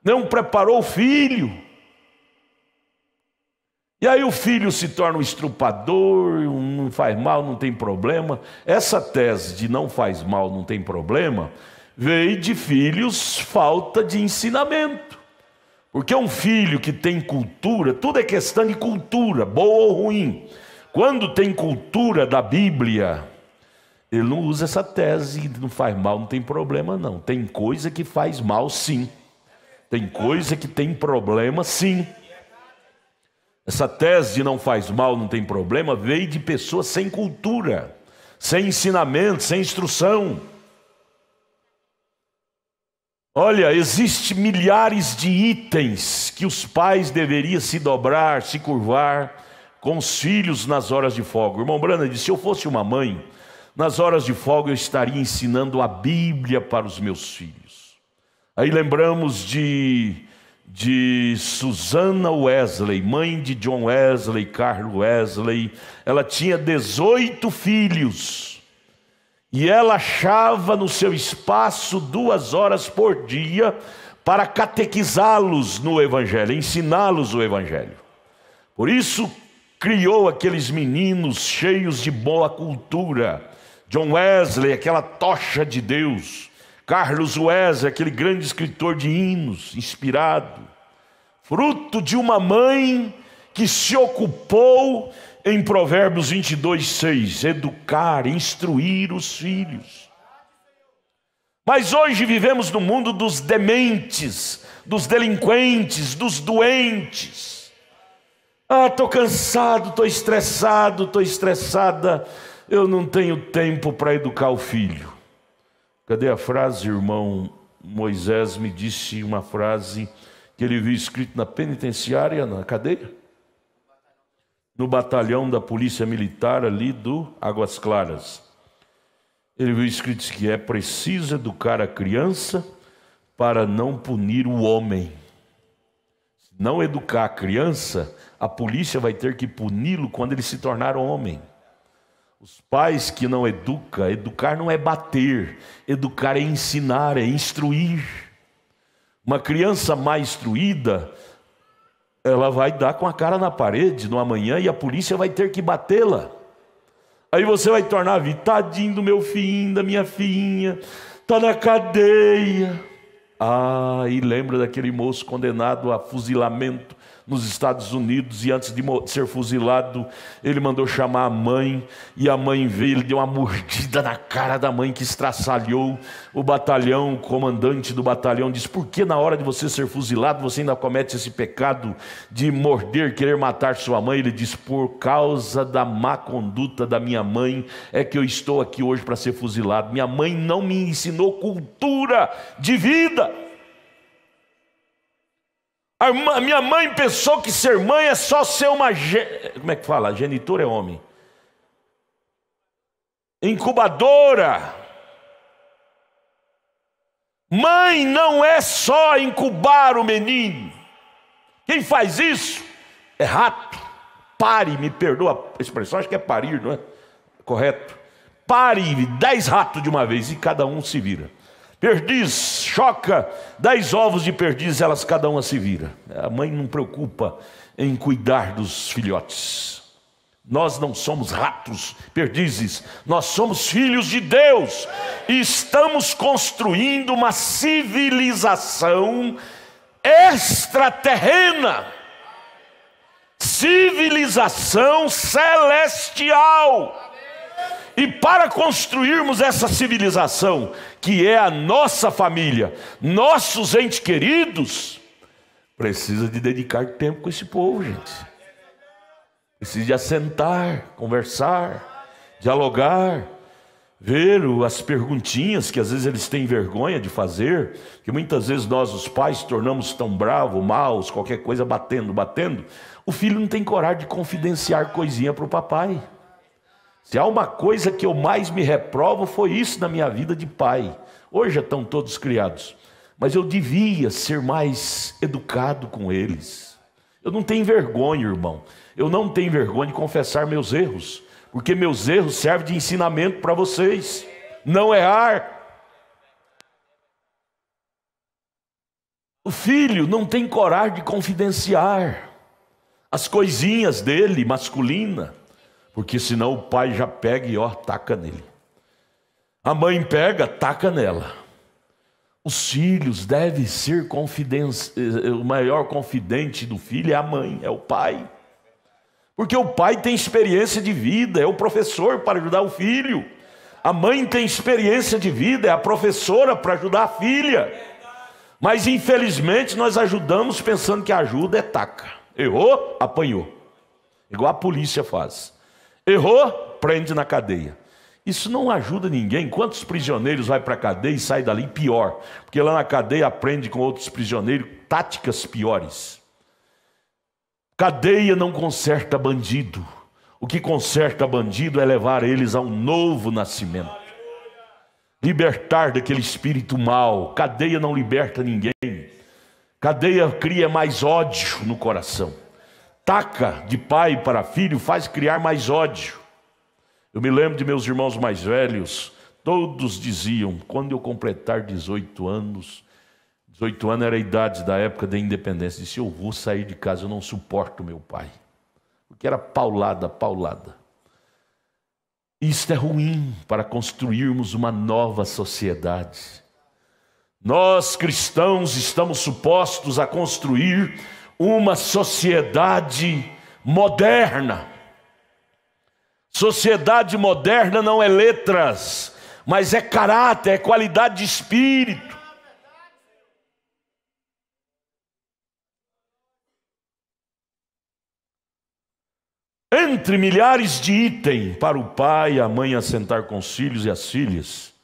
Não preparou o filho. E aí o filho se torna um estrupador, não faz mal, não tem problema. Essa tese de não faz mal, não tem problema, veio de filhos falta de ensinamento. Porque um filho que tem cultura, tudo é questão de cultura, boa ou ruim. Quando tem cultura da Bíblia, ele não usa essa tese, não faz mal, não tem problema não. Tem coisa que faz mal sim. Tem coisa que tem problema sim. Essa tese de não faz mal, não tem problema, veio de pessoas sem cultura, sem ensinamento, sem instrução. Olha, existem milhares de itens que os pais deveriam se dobrar, se curvar com os filhos nas horas de folga. O irmão Brana disse, se eu fosse uma mãe, nas horas de folga eu estaria ensinando a Bíblia para os meus filhos. Aí lembramos de Susana Wesley, mãe de John Wesley, Carlos Wesley. Ela tinha 18 filhos. E ela achava no seu espaço 2 horas por dia para catequizá-los no Evangelho, ensiná-los o Evangelho. Por isso criou aqueles meninos cheios de boa cultura. John Wesley, aquela tocha de Deus. Carlos Wesley, aquele grande escritor de hinos, inspirado. Fruto de uma mãe que se ocupou em Provérbios 22, 6, educar, instruir os filhos. Mas hoje vivemos no mundo dos dementes, dos delinquentes, dos doentes. Estou cansado, estou estressado, estou estressada, eu não tenho tempo para educar o filho. Cadê a frase, irmão? Moisés me disse uma frase que ele viu escrito na penitenciária, na cadeia. No batalhão da polícia militar ali do Águas Claras. Ele viu escrito que é preciso educar a criança para não punir o homem. Se não educar a criança, a polícia vai ter que puni-lo quando ele se tornar homem. Os pais que não educam, educar não é bater, educar é ensinar, é instruir. Uma criança mal instruída, ela vai dar com a cara na parede no amanhã e a polícia vai ter que batê-la. Aí você vai tornar a vida, tadinho do meu filhinho, da minha filhinha, está na cadeia. E lembra daquele moço condenado a fuzilamento nos Estados Unidos, e antes de ser fuzilado, ele mandou chamar a mãe, e a mãe veio, ele deu uma mordida na cara da mãe que estraçalhou o batalhão. O comandante do batalhão disse, por que na hora de você ser fuzilado, você ainda comete esse pecado de morder, querer matar sua mãe? Ele disse, por causa da má conduta da minha mãe, é que eu estou aqui hoje para ser fuzilado. Minha mãe não me ensinou cultura de vida. A minha mãe pensou que ser mãe é só ser uma... Como é que fala? Genitora é homem. Incubadora. Mãe não é só incubar o menino. Quem faz isso é rato. Pare, me perdoa a expressão, acho que é parir, não é? Correto. Pare 10 ratos de uma vez e cada um se vira. Perdiz, choca 10 ovos de perdiz, elas cada uma se vira. A mãe não preocupa em cuidar dos filhotes. Nós não somos ratos, perdizes, nós somos filhos de Deus. E estamos construindo uma civilização extraterrena. Civilização celestial. E para construirmos essa civilização, que é a nossa família, nossos entes queridos, precisa de dedicar tempo com esse povo, gente. Precisa de assentar, conversar, dialogar, ver as perguntinhas que às vezes eles têm vergonha de fazer, que muitas vezes nós, os pais, tornamos tão bravos, maus, qualquer coisa, batendo. O filho não tem coragem de confidenciar coisinha para o papai. Se há uma coisa que eu mais me reprovo, foi isso na minha vida de pai. Hoje já estão todos criados, mas eu devia ser mais educado com eles. Eu não tenho vergonha, irmão. Eu não tenho vergonha de confessar meus erros, porque meus erros servem de ensinamento para vocês. Não errar. O filho não tem coragem de confidenciar as coisinhas dele, masculina, porque senão o pai já pega e taca nele. A mãe pega, taca nela. Os filhos devem ser o maior confidente do filho é a mãe, é o pai. Porque o pai tem experiência de vida, é o professor para ajudar o filho. A mãe tem experiência de vida, é a professora para ajudar a filha. Mas infelizmente nós ajudamos pensando que a ajuda é taca. Errou, apanhou. Igual a polícia faz. Errou, prende na cadeia. Isso não ajuda ninguém. Quantos prisioneiros vai para a cadeia e sai dali pior? Porque lá na cadeia aprende com outros prisioneiros táticas piores. Cadeia não conserta bandido. O que conserta bandido é levar eles a um novo nascimento. Libertar daquele espírito mau. Cadeia não liberta ninguém. Cadeia cria mais ódio no coração. Taca de pai para filho faz criar mais ódio. Eu me lembro de meus irmãos mais velhos, todos diziam, quando eu completar 18 anos era a idade da época da independência, disse, eu vou sair de casa, eu não suporto meu pai. Porque era paulada. Isto é ruim para construirmos uma nova sociedade. Nós cristãos estamos supostos a construir uma sociedade moderna. Sociedade moderna não é letras, mas é caráter, é qualidade de espírito. Entre milhares de itens para o pai e a mãe assentar com os filhos e as filhas,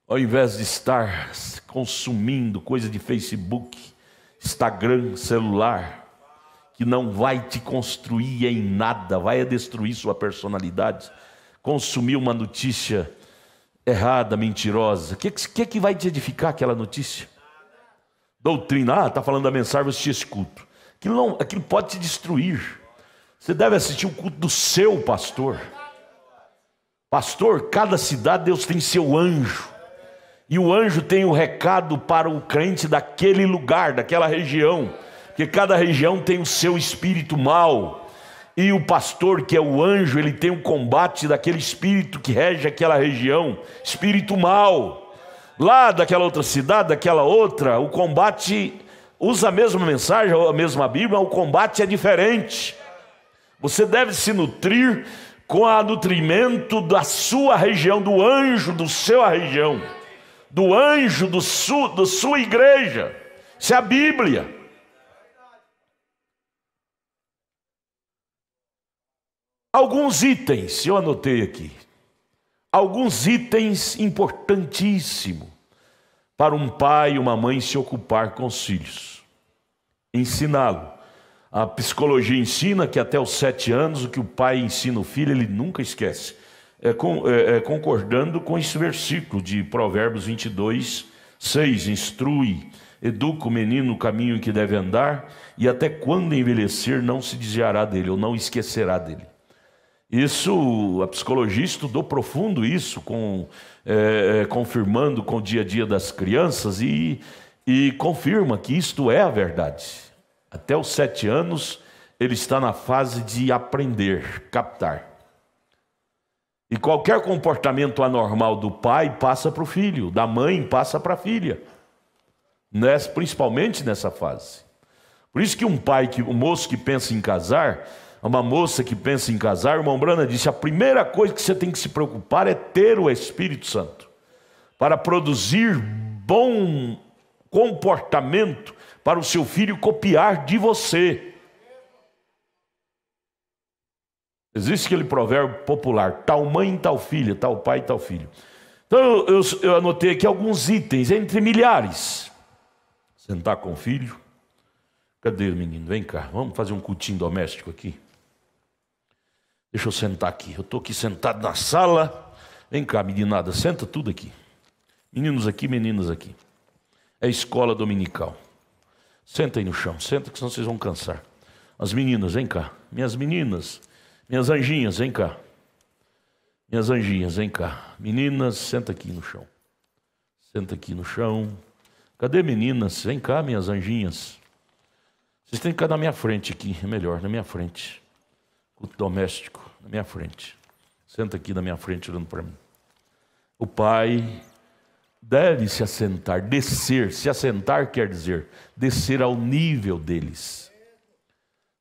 ao invés de estar consumindo coisa de Facebook, Instagram, celular, que não vai te construir em nada, vai destruir sua personalidade. Consumir uma notícia errada, mentirosa, o que vai te edificar aquela notícia? Doutrina, está falando da mensagem, você te escuto. Aquilo pode te destruir. Você deve assistir o culto do seu pastor. Pastor, cada cidade Deus tem seu anjo. E o anjo tem o recado para o crente daquele lugar, daquela região. Porque cada região tem o seu espírito mau. E o pastor, que é o anjo, ele tem o combate daquele espírito que rege aquela região. Espírito mau. Lá daquela outra cidade, daquela outra, o combate usa a mesma mensagem, a mesma Bíblia, o combate é diferente. Você deve se nutrir com o nutrimento da sua região, do anjo da sua região, do anjo da sua igreja. Isso é a Bíblia. Alguns itens, eu anotei aqui, alguns itens importantíssimos para um pai e uma mãe se ocupar com os filhos. ensiná-lo. A psicologia ensina que até os 7 anos o que o pai ensina o filho, ele nunca esquece. Concordando com esse versículo de Provérbios 22, 6. Instrui, educa o menino no caminho em que deve andar, e até quando envelhecer não se desviará dele, ou não esquecerá dele. Isso, a psicologia estudou profundo isso, confirmando com o dia a dia das crianças, e confirma que isto é a verdade. Até os 7 anos, ele está na fase de aprender, captar. E qualquer comportamento anormal do pai passa para o filho, da mãe passa para a filha, principalmente nessa fase. Por isso que um moço que pensa em casar, uma moça que pensa em casar, o irmão Brana disse, a primeira coisa que você tem que se preocupar é ter o Espírito Santo, para produzir bom comportamento, para o seu filho copiar de você. Existe aquele provérbio popular, tal mãe, tal filha, tal pai, tal filho. Então eu anotei aqui alguns itens, entre milhares. Sentar com o filho. Cadê o menino? Vem cá, vamos fazer um cultinho doméstico aqui. Deixa eu sentar aqui, eu estou aqui sentado na sala. Vem cá, meninada, senta tudo aqui. Meninos aqui, meninas aqui. É escola dominical. Senta aí no chão, senta que senão vocês vão cansar. As meninas, vem cá. Minhas meninas, minhas anjinhas, vem cá. Minhas anjinhas, vem cá. Meninas, senta aqui no chão. Senta aqui no chão. Cadê meninas? Vem cá, minhas anjinhas. Vocês têm que ficar na minha frente aqui, é melhor, na minha frente. Culto doméstico, na minha frente. Senta aqui na minha frente olhando para mim. O pai deve se assentar, descer. Se assentar quer dizer descer ao nível deles.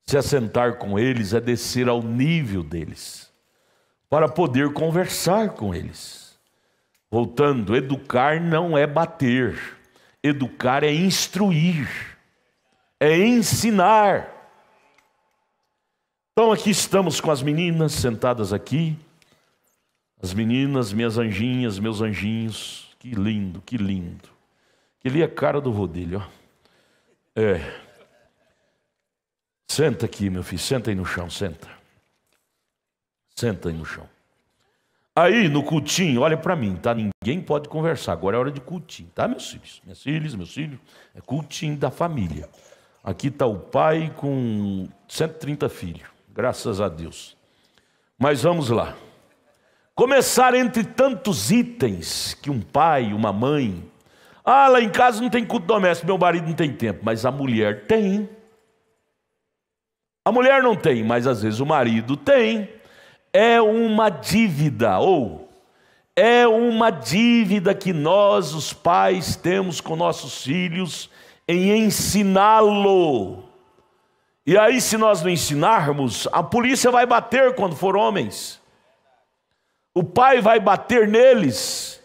Se assentar com eles é descer ao nível deles, para poder conversar com eles. Voltando, educar não é bater, educar é instruir, é ensinar. Então aqui estamos com as meninas sentadas aqui, as meninas, minhas anjinhas, meus anjinhos. Que lindo, que lindo. Que ali é a cara do vô dele, ó. Senta aqui, meu filho, senta aí no chão, senta. Senta aí no chão. Aí, no cultinho, olha para mim, tá? Ninguém pode conversar, agora é hora de cultinho, tá, meus filhos? Meus filhos, é cultinho da família. Aqui está o pai com 130 filhos, graças a Deus. Mas vamos lá. Começar entre tantos itens que um pai, uma mãe... Ah, lá em casa não tem culto doméstico, meu marido não tem tempo. Mas a mulher tem. A mulher não tem, mas às vezes o marido tem. É uma dívida, ou é uma dívida que nós, os pais, temos com nossos filhos em ensiná-lo. E aí, se nós não ensinarmos, a polícia vai bater quando for homens. O pai vai bater neles.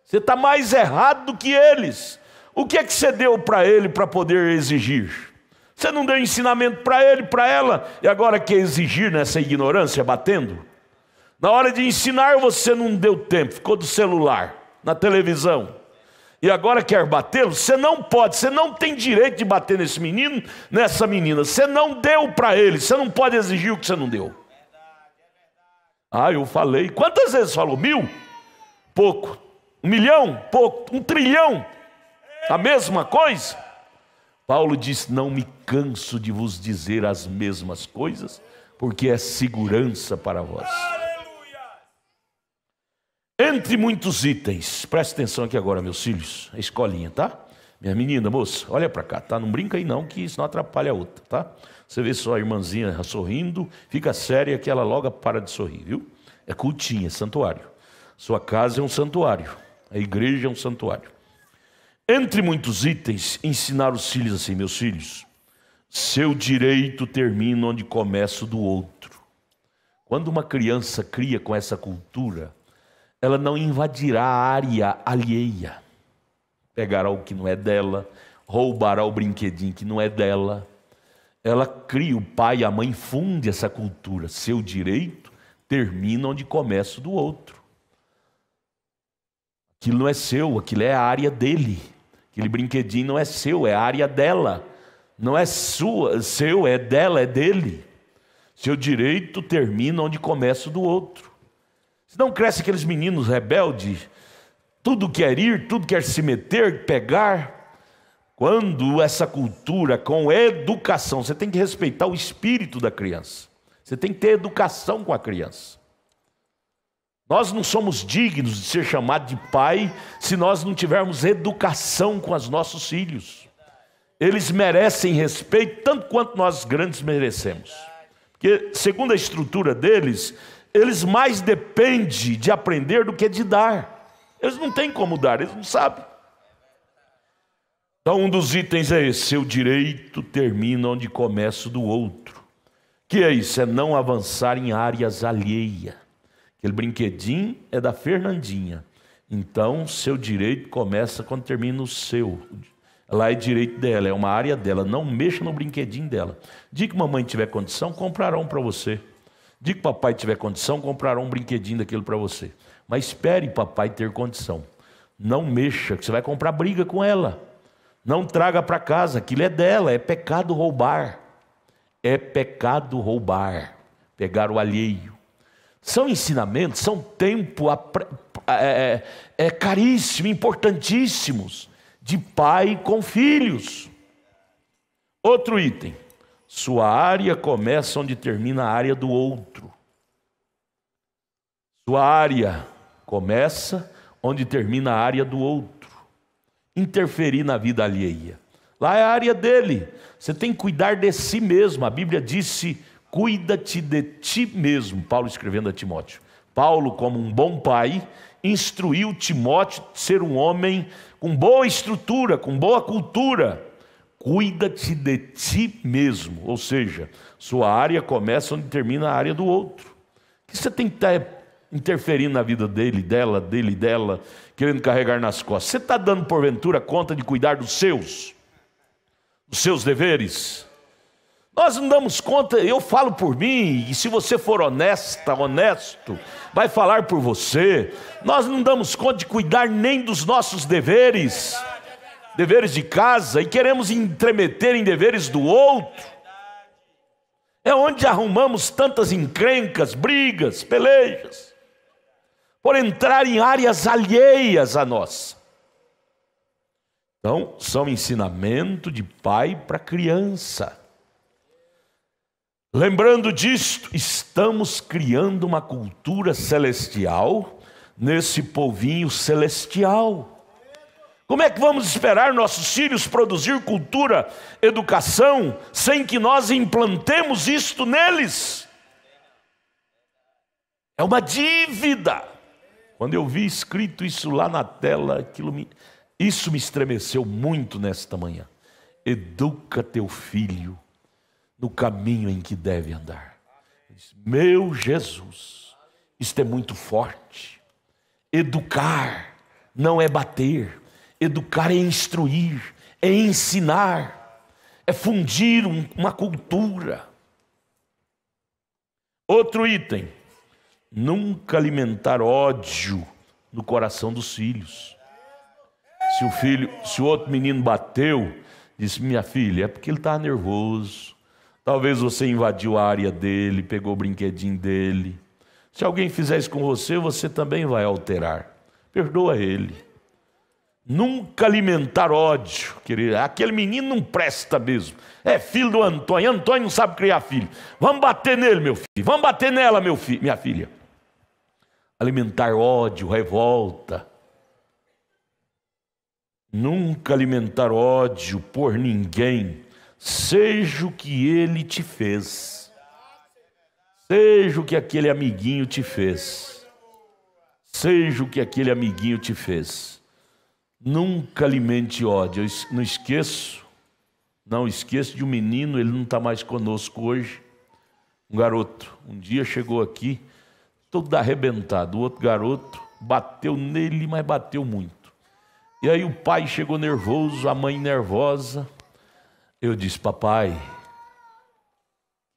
Você está mais errado do que eles. O que é que você deu para ele para poder exigir? Você não deu ensinamento para ele, para ela, e agora quer exigir nessa ignorância, batendo? Na hora de ensinar você não deu tempo, ficou do celular, na televisão. E agora quer batê-lo? Você não pode, você não tem direito de bater nesse menino, nessa menina. Você não deu para ele, você não pode exigir o que você não deu. Ah, eu falei. Quantas vezes falou? 1000? Pouco. 1 milhão? Pouco. 1 trilhão? A mesma coisa? Paulo disse, não me canso de vos dizer as mesmas coisas, porque é segurança para vós. Entre muitos itens, presta atenção aqui agora, meus filhos, a escolinha, tá? Minha menina, moça, olha para cá, tá? Não brinca aí não, que isso não atrapalha a outra, tá? Você vê sua irmãzinha sorrindo, fica séria que ela logo para de sorrir, viu? É cultinha, é santuário. Sua casa é um santuário, a igreja é um santuário. Entre muitos itens, ensinar os filhos assim, meus filhos, seu direito termina onde começa o do outro. Quando uma criança cria com essa cultura, ela não invadirá a área alheia, pegará o que não é dela, roubará o brinquedinho que não é dela. Ela cria, o pai e a mãe fundem essa cultura. Seu direito termina onde começa o do outro. Aquilo não é seu, aquilo é a área dele. Aquele brinquedinho não é seu, é a área dela. Não é seu, é dela, é dele. Seu direito termina onde começa o do outro. Senão cresce aqueles meninos rebeldes, tudo quer ir, tudo quer se meter, pegar. Quando essa cultura com educação, você tem que respeitar o espírito da criança. Você tem que ter educação com a criança. Nós não somos dignos de ser chamados de pai se nós não tivermos educação com os nossos filhos. Eles merecem respeito tanto quanto nós grandes merecemos. Porque, segundo a estrutura deles, eles mais dependem de aprender do que de dar. Eles não têm como dar, eles não sabem. Então, um dos itens é esse: seu direito termina onde começa o do outro. Que é isso? É não avançar em áreas alheias. Aquele brinquedinho é da Fernandinha. Então, seu direito começa quando termina o seu. Lá é direito dela, é uma área dela. Não mexa no brinquedinho dela. Dia que mamãe tiver condição, comprarão para você. Dia que papai tiver condição, comprarão um brinquedinho daquilo para você. Mas espere papai ter condição. Não mexa, que você vai comprar briga com ela. Não traga para casa, aquilo é dela. É pecado roubar. É pecado roubar. Pegar o alheio. São ensinamentos, são tempo caríssimo, importantíssimos, de pai com filhos. Outro item: sua área começa onde termina a área do outro. Sua área começa onde termina a área do outro. Interferir na vida alheia. Lá é a área dele. Você tem que cuidar de si mesmo. A Bíblia disse: cuida-te de ti mesmo, Paulo escrevendo a Timóteo. Paulo, como um bom pai, instruiu Timóteo a ser um homem com boa estrutura, com boa cultura. Cuida-te de ti mesmo, ou seja, sua área começa onde termina a área do outro. Que você tem que estar interferindo na vida dele, dela, querendo carregar nas costas? Você está dando porventura conta de cuidar dos seus deveres? Nós não damos conta. Eu falo por mim, e se você for honesto, vai falar por você. Nós não damos conta de cuidar nem dos nossos deveres de casa, e queremos entremeter em deveres do outro. É onde arrumamos tantas encrencas, brigas, pelejas, por entrar em áreas alheias a nós. Então, são ensinamento de pai para criança. Lembrando disto, estamos criando uma cultura celestial nesse povinho celestial. Como é que vamos esperar nossos filhos produzir cultura, educação, sem que nós implantemos isto neles? É uma dívida. Quando eu vi escrito isso lá na tela, isso me estremeceu muito nesta manhã. Educa teu filho no caminho em que deve andar. Meu Jesus, isto é muito forte. Educar não é bater. Educar é instruir, é ensinar, é fundir uma cultura. Outro item: nunca alimentar ódio no coração dos filhos. Se o outro menino bateu, disse: minha filha, é porque ele estava nervoso. Talvez você invadiu a área dele, pegou o brinquedinho dele. Se alguém fizer isso com você, você também vai alterar. Perdoa ele. Nunca alimentar ódio, querido. Aquele menino não presta mesmo. É filho do Antônio. Antônio não sabe criar filho. Vamos bater nele, meu filho. Vamos bater nela, minha filha. Alimentar ódio, revolta. Nunca alimentar ódio por ninguém, seja o que ele te fez, seja o que aquele amiguinho te fez, seja o que aquele amiguinho te fez. Nunca alimente ódio. Eu não esqueço de um menino, ele não está mais conosco hoje, um garoto, um dia chegou aqui, todo arrebentado. O outro garoto bateu nele, mas bateu muito. E aí o pai chegou nervoso, a mãe nervosa. Eu disse: papai,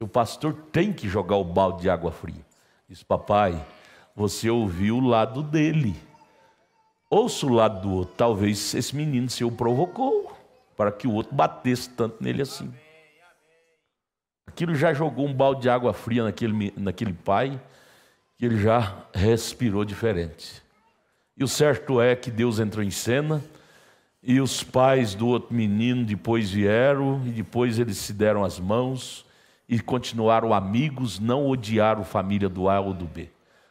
o pastor tem que jogar o balde de água fria. Disse: papai, você ouviu o lado dele, ouça o lado do outro. Talvez esse menino se o provocou. para que o outro batesse tanto nele assim. Aquilo já jogou um balde de água fria naquele pai, que ele já respirou diferente. E o certo é que Deus entrou em cena, e os pais do outro menino depois vieram, e depois eles se deram as mãos, e continuaram amigos, não odiaram a família do A ou do B.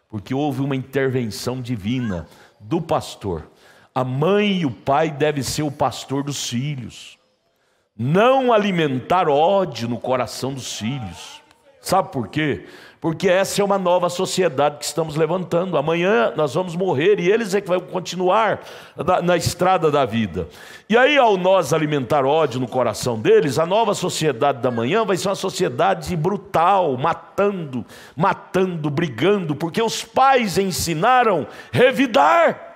Porque houve uma intervenção divina do pastor. A mãe e o pai devem ser o pastor dos filhos. Não alimentar ódio no coração dos filhos. Sabe por quê? Porque essa é uma nova sociedade que estamos levantando. Amanhã nós vamos morrer e eles é que vão continuar na estrada da vida. E aí, ao nós alimentar ódio no coração deles, a nova sociedade da manhã vai ser uma sociedade brutal, matando, brigando, porque os pais ensinaram revidar.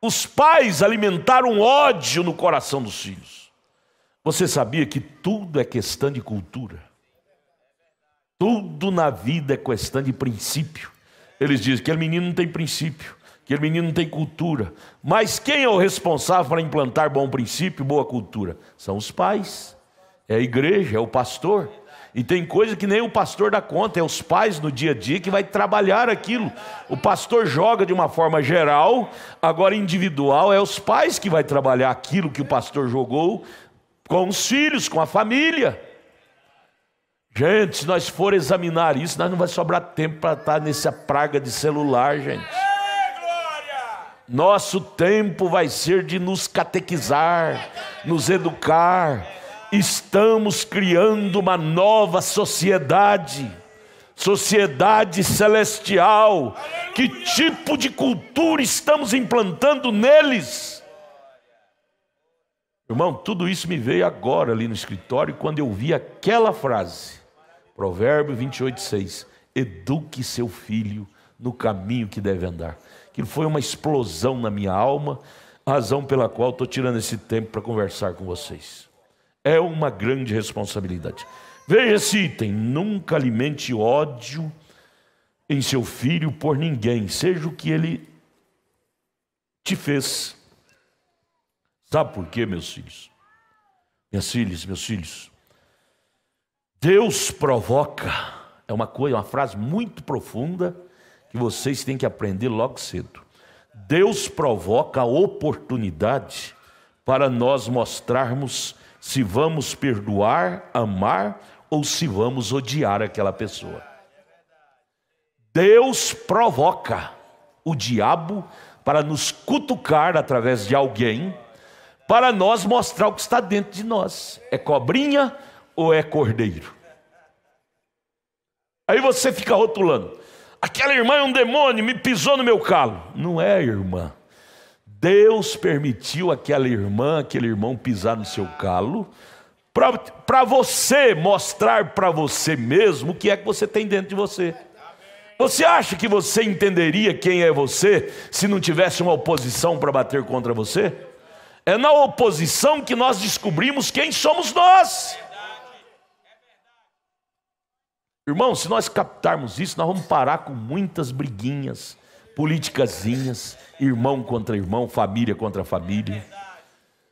Os pais alimentaram ódio no coração dos filhos. Você sabia que tudo é questão de cultura? Tudo na vida é questão de princípio. Eles dizem que aquele menino não tem princípio, que aquele menino não tem cultura. Mas quem é o responsável para implantar bom princípio, boa cultura? São os pais, é a igreja, é o pastor. E tem coisa que nem o pastor dá conta, é os pais no dia a dia que vai trabalhar aquilo. O pastor joga de uma forma geral, agora individual é os pais que vai trabalhar aquilo que o pastor jogou com os filhos, com a família. Gente, se nós for examinar isso, nós não vai sobrar tempo para estar nessa praga de celular, gente. Nosso tempo vai ser de nos catequizar, nos educar. Estamos criando uma nova sociedade, sociedade celestial. Que tipo de cultura estamos implantando neles? Irmão, tudo isso me veio agora ali no escritório, quando eu vi aquela frase. Provérbio 28:6. Eduque seu filho no caminho que deve andar. Aquilo foi uma explosão na minha alma, a razão pela qual estou tirando esse tempo para conversar com vocês. É uma grande responsabilidade. Veja esse item: nunca alimente ódio em seu filho por ninguém, seja o que ele te fez. Sabe por quê, meus filhos? Minhas filhas, meus filhos? Deus provoca, é uma frase muito profunda que vocês têm que aprender logo cedo. Deus provoca a oportunidade para nós mostrarmos se vamos perdoar, amar ou se vamos odiar aquela pessoa. Deus provoca o diabo para nos cutucar através de alguém, para nós mostrar o que está dentro de nós. É cobrinha ou é cordeiro? Aí você fica rotulando: aquela irmã é um demônio, me pisou no meu calo. Não é, irmã. Deus permitiu aquele irmão pisar no seu calo, para você mostrar para você mesmo o que é que você tem dentro de você. Você acha que você entenderia quem é você se não tivesse uma oposição para bater contra você? É na oposição que nós descobrimos quem somos nós. Irmão, se nós captarmos isso, nós vamos parar com muitas briguinhas, politicazinhas, irmão contra irmão, família contra família.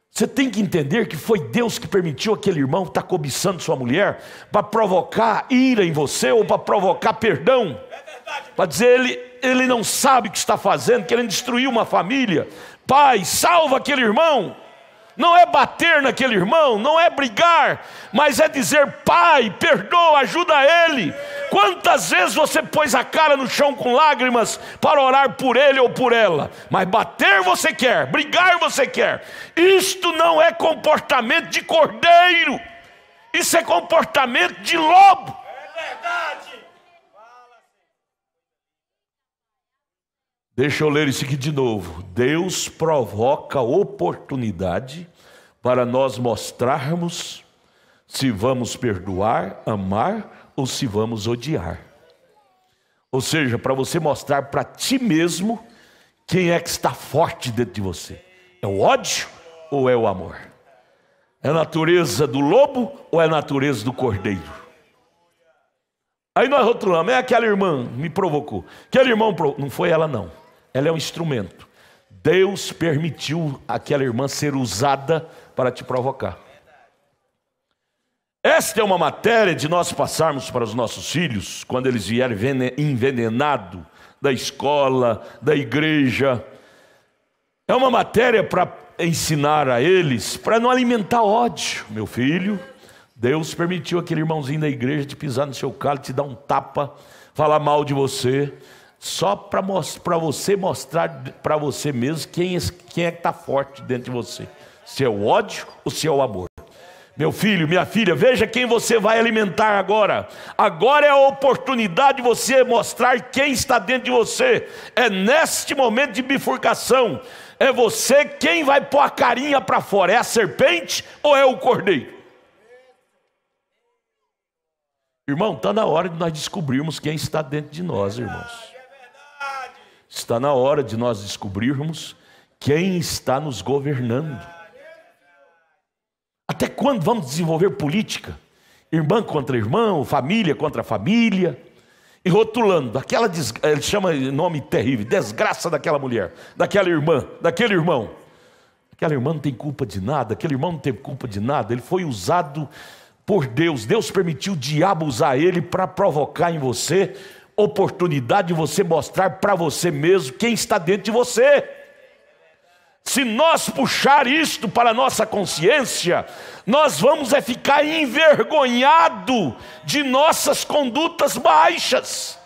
Você tem que entender que foi Deus que permitiu aquele irmão estar cobiçando sua mulher para provocar ira em você ou para provocar perdão. Para dizer, ele não sabe o que está fazendo, querendo destruir uma família. Pai, salva aquele irmão. Não é bater naquele irmão, não é brigar, mas é dizer: pai, perdoa, ajuda ele. Quantas vezes você pôs a cara no chão com lágrimas para orar por ele ou por ela? Mas bater você quer, brigar você quer. Isto não é comportamento de cordeiro, isso é comportamento de lobo. É verdade. Deixa eu ler isso aqui de novo. Deus provoca oportunidade para nós mostrarmos se vamos perdoar, amar ou se vamos odiar. Ou seja, para você mostrar para ti mesmo quem é que está forte dentro de você. É o ódio ou é o amor? É a natureza do lobo ou é a natureza do cordeiro? Aí nós rotulamos: é aquela irmã me provocou. Aquele irmão não foi ela não. Ela é um instrumento. Deus permitiu aquela irmã ser usada para te provocar. Esta é uma matéria de nós passarmos para os nossos filhos, quando eles vierem envenenados da escola, da igreja. É uma matéria para ensinar a eles, para não alimentar ódio. Meu filho, Deus permitiu aquele irmãozinho da igreja te pisar no seu calo, te dar um tapa, falar mal de você, só para você mostrar para você mesmo quem é que está forte dentro de você. Se é o ódio ou se é o amor. Meu filho, minha filha, veja quem você vai alimentar agora. Agora é a oportunidade de você mostrar quem está dentro de você. É neste momento de bifurcação. É você quem vai pôr a carinha para fora. É a serpente ou é o cordeiro? Irmão, está na hora de nós descobrirmos quem está dentro de nós, irmãos. Está na hora de nós descobrirmos quem está nos governando. Até quando vamos desenvolver política? Irmã contra irmão, família contra família, e rotulando, ele chama nome terrível, desgraça daquela mulher, daquela irmã, daquele irmão. Aquela irmã não tem culpa de nada, aquele irmão não tem culpa de nada, ele foi usado por Deus. Deus permitiu o diabo usar ele para provocar em você oportunidade de você mostrar para você mesmo quem está dentro de você. Se nós puxar isto para a nossa consciência, nós vamos ficar envergonhados de nossas condutas baixas.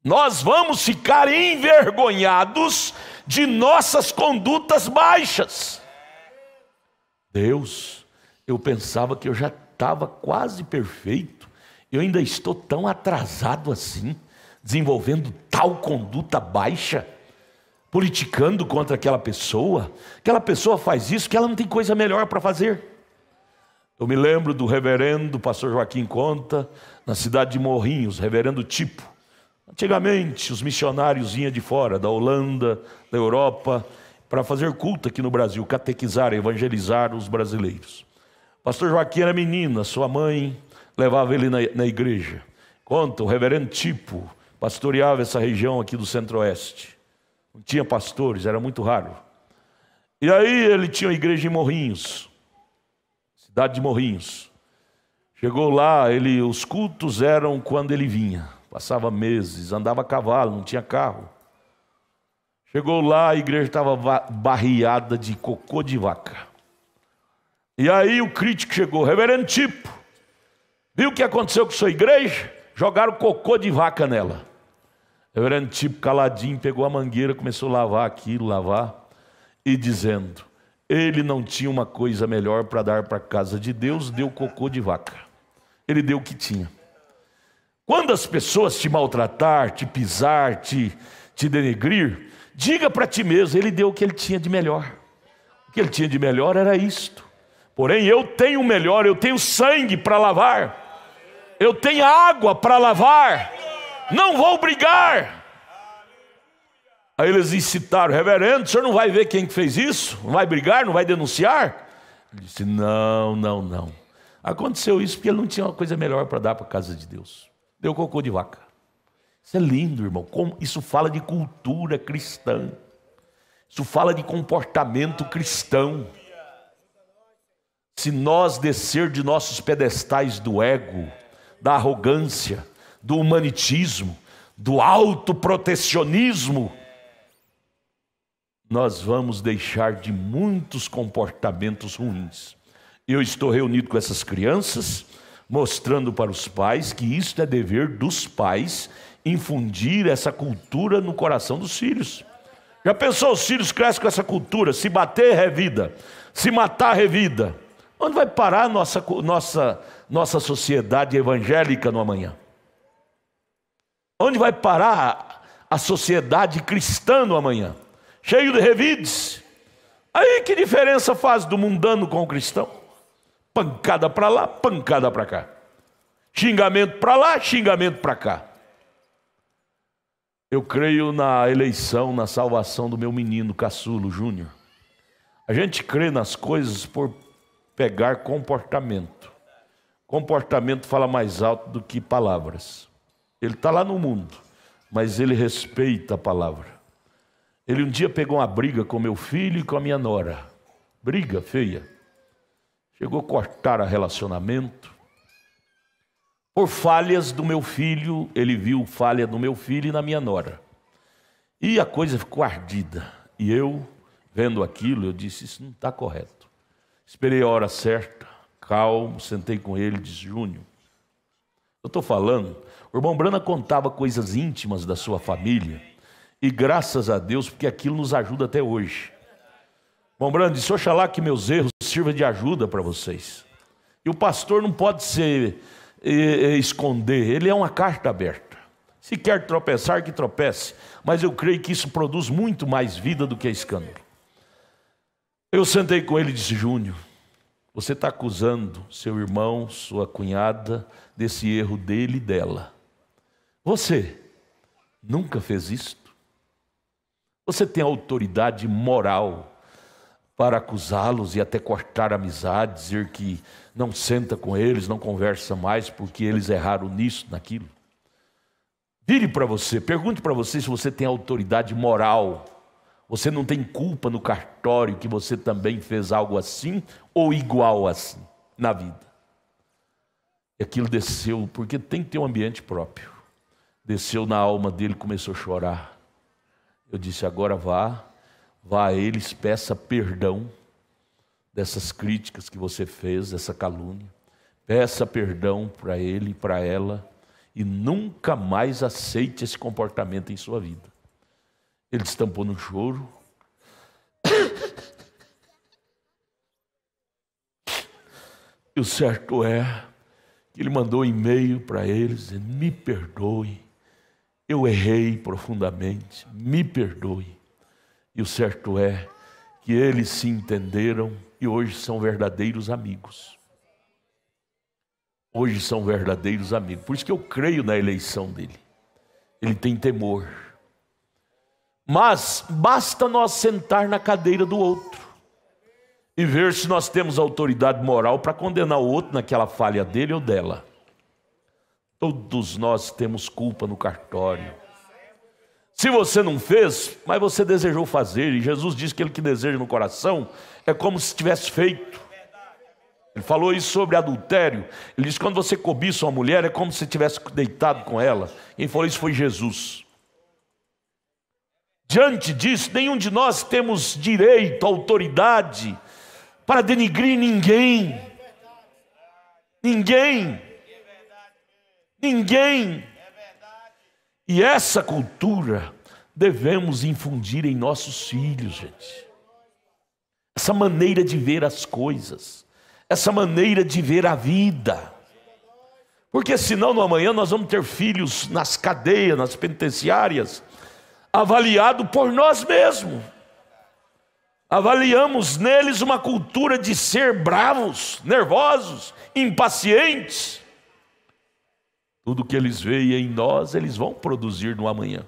Nós vamos ficar envergonhados de nossas condutas baixas. Deus, eu pensava que eu já estava quase perfeito, eu ainda estou tão atrasado assim, desenvolvendo tal conduta baixa, politicando contra aquela pessoa faz isso que ela não tem coisa melhor para fazer. Eu me lembro do reverendo pastor Joaquim Conta, na cidade de Morrinhos, reverendo Tipo. Antigamente os missionários vinham de fora, da Holanda, da Europa, para fazer culto aqui no Brasil, catequizar, evangelizar os brasileiros. Pastor Joaquim era menino, sua mãe levava ele na igreja. Conta, o reverendo Tipo pastoreava essa região aqui do Centro-Oeste. Não tinha pastores, era muito raro. E aí ele tinha uma igreja em Morrinhos, cidade de Morrinhos. Chegou lá, os cultos eram quando ele vinha. Passava meses, andava a cavalo, não tinha carro. Chegou lá, a igreja estava barreada de cocô de vaca. E aí o crítico chegou, reverendo Tipo, viu o que aconteceu com sua igreja? Jogaram cocô de vaca nela. O reverendo Tipo, caladinho, pegou a mangueira, começou a lavar aquilo, e dizendo, ele não tinha uma coisa melhor para dar para a casa de Deus, deu cocô de vaca. Ele deu o que tinha. Quando as pessoas te maltratar, te pisar, te denegrir, diga para ti mesmo, ele deu o que ele tinha de melhor. O que ele tinha de melhor era isto. Porém, eu tenho o melhor, eu tenho sangue para lavar. Eu tenho água para lavar. Não vou brigar. Aí eles incitaram, reverendo, o senhor não vai ver quem fez isso? Não vai brigar, não vai denunciar? Ele disse, não. Aconteceu isso porque ele não tinha uma coisa melhor para dar para a casa de Deus. Deu cocô de vaca. Isso é lindo, irmão. Isso fala de cultura cristã. Isso fala de comportamento cristão. Se nós descer de nossos pedestais do ego, da arrogância, do humanitismo, do autoprotecionismo, nós vamos deixar de muitos comportamentos ruins. Eu estou reunido com essas crianças, mostrando para os pais que isso é dever dos pais, infundir essa cultura no coração dos filhos. Já pensou, os filhos crescem com essa cultura, se bater, revida, se matar, revida. Onde vai parar a nossa sociedade evangélica no amanhã? Onde vai parar a sociedade cristã no amanhã? Cheio de revides. Aí que diferença faz do mundano com o cristão? Pancada para lá, pancada para cá. Xingamento para lá, xingamento para cá. Eu creio na eleição, na salvação do meu menino Caçulo Júnior. A gente crê nas coisas por pegar comportamento. Comportamento fala mais alto do que palavras. Ele está lá no mundo. mas ele respeita a palavra. Ele um dia pegou uma briga com meu filho e com a minha nora. Briga feia. Chegou a cortar o relacionamento. Por falhas do meu filho, ele viu falha do meu filho e na minha nora. E a coisa ficou ardida. E eu, vendo aquilo, eu disse, isso não está correto. Esperei a hora certa, calmo, sentei com ele e disse, Júnior, eu estou falando, o irmão Brana contava coisas íntimas da sua família, e graças a Deus, porque aquilo nos ajuda até hoje. O irmão Brana disse, oxalá que meus erros sirvam de ajuda para vocês. E o pastor não pode esconder, ele é uma carta aberta. Se quer tropeçar, que tropece. Mas eu creio que isso produz muito mais vida do que escândalo. Eu sentei com ele e disse, Júnior, você está acusando seu irmão, sua cunhada, desse erro dele e dela. Você nunca fez isto? Você tem autoridade moral para acusá-los e até cortar a amizade, dizer que não senta com eles, não conversa mais porque eles erraram nisso, naquilo? Vire para você, pergunte para você se você tem autoridade moral. Você não tem culpa no cartório que você também fez algo assim ou igual assim na vida. E aquilo desceu, porque tem que ter um ambiente próprio. Desceu na alma dele, começou a chorar. Eu disse, agora vá a eles, peça perdão dessas críticas que você fez, dessa calúnia. Peça perdão para ele e para ela. E nunca mais aceite esse comportamento em sua vida. Ele estampou no choro. E o certo é que ele mandou um e-mail para eles, dizendo, me perdoe, eu errei profundamente, me perdoe. E o certo é que eles se entenderam e hoje são verdadeiros amigos. Hoje são verdadeiros amigos. Por isso que eu creio na eleição dele. Ele tem temor. Mas basta nós sentar na cadeira do outro e ver se nós temos autoridade moral para condenar o outro naquela falha dele ou dela. Todos nós temos culpa no cartório. Se você não fez, mas você desejou fazer, e Jesus disse que aquele que deseja no coração é como se tivesse feito. Ele falou isso sobre adultério. Ele disse que quando você cobiça uma mulher, é como se tivesse deitado com ela. Quem falou isso foi Jesus. Diante disso, nenhum de nós temos direito, autoridade, para denigrir ninguém. Ninguém. Ninguém. E essa cultura devemos infundir em nossos filhos, gente. Essa maneira de ver as coisas. Essa maneira de ver a vida. Porque senão no amanhã nós vamos ter filhos nas cadeias, nas penitenciárias, avaliado por nós mesmos. Avaliamos neles uma cultura de ser bravos, nervosos, impacientes. Tudo que eles veem em nós, eles vão produzir no amanhã.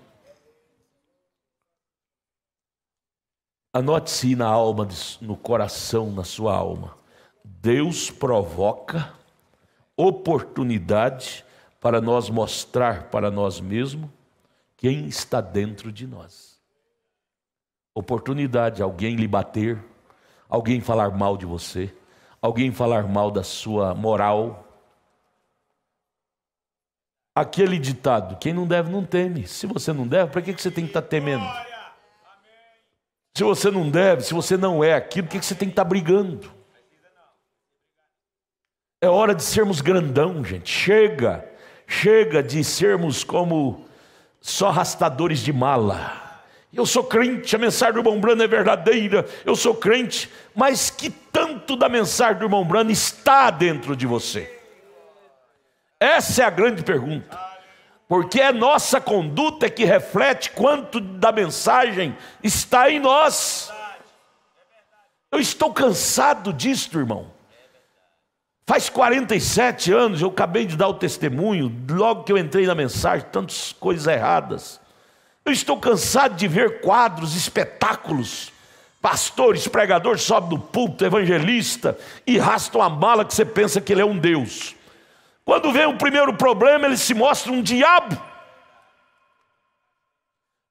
Anote-se na alma, no coração, na sua alma. Deus provoca oportunidade para nós mostrar para nós mesmos quem está dentro de nós. Oportunidade, alguém lhe bater, alguém falar mal de você, alguém falar mal da sua moral. Aquele ditado, quem não deve não teme. Se você não deve, para que você tem que estar temendo? Se você não deve, se você não é aquilo, por que você tem que estar brigando? É hora de sermos grandão, gente. Chega de sermos como só arrastadores de mala. Eu sou crente, a mensagem do irmão Brana é verdadeira, eu sou crente, mas que tanto da mensagem do irmão Brana está dentro de você? Essa é a grande pergunta. Porque é nossa conduta que reflete quanto da mensagem está em nós. Eu estou cansado disso, irmão. Faz 47 anos, eu acabei de dar o testemunho, logo que eu entrei na mensagem, tantas coisas erradas. Eu estou cansado de ver quadros, espetáculos, pastores, pregadores sobem do púlpito, evangelista, e arrastam a mala que você pensa que ele é um Deus. Quando vem o primeiro problema, ele se mostra um diabo.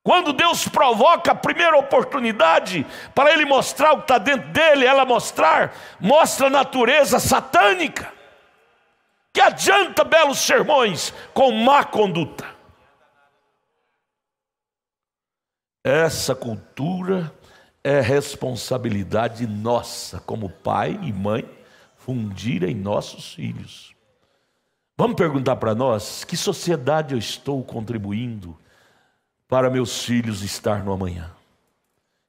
Quando Deus provoca a primeira oportunidade para Ele mostrar o que está dentro dele, mostra a natureza satânica. Que adianta belos sermões com má conduta? Essa cultura é responsabilidade nossa, como pai e mãe, fundir em nossos filhos. Vamos perguntar para nós, que sociedade eu estou contribuindo para meus filhos estar no amanhã?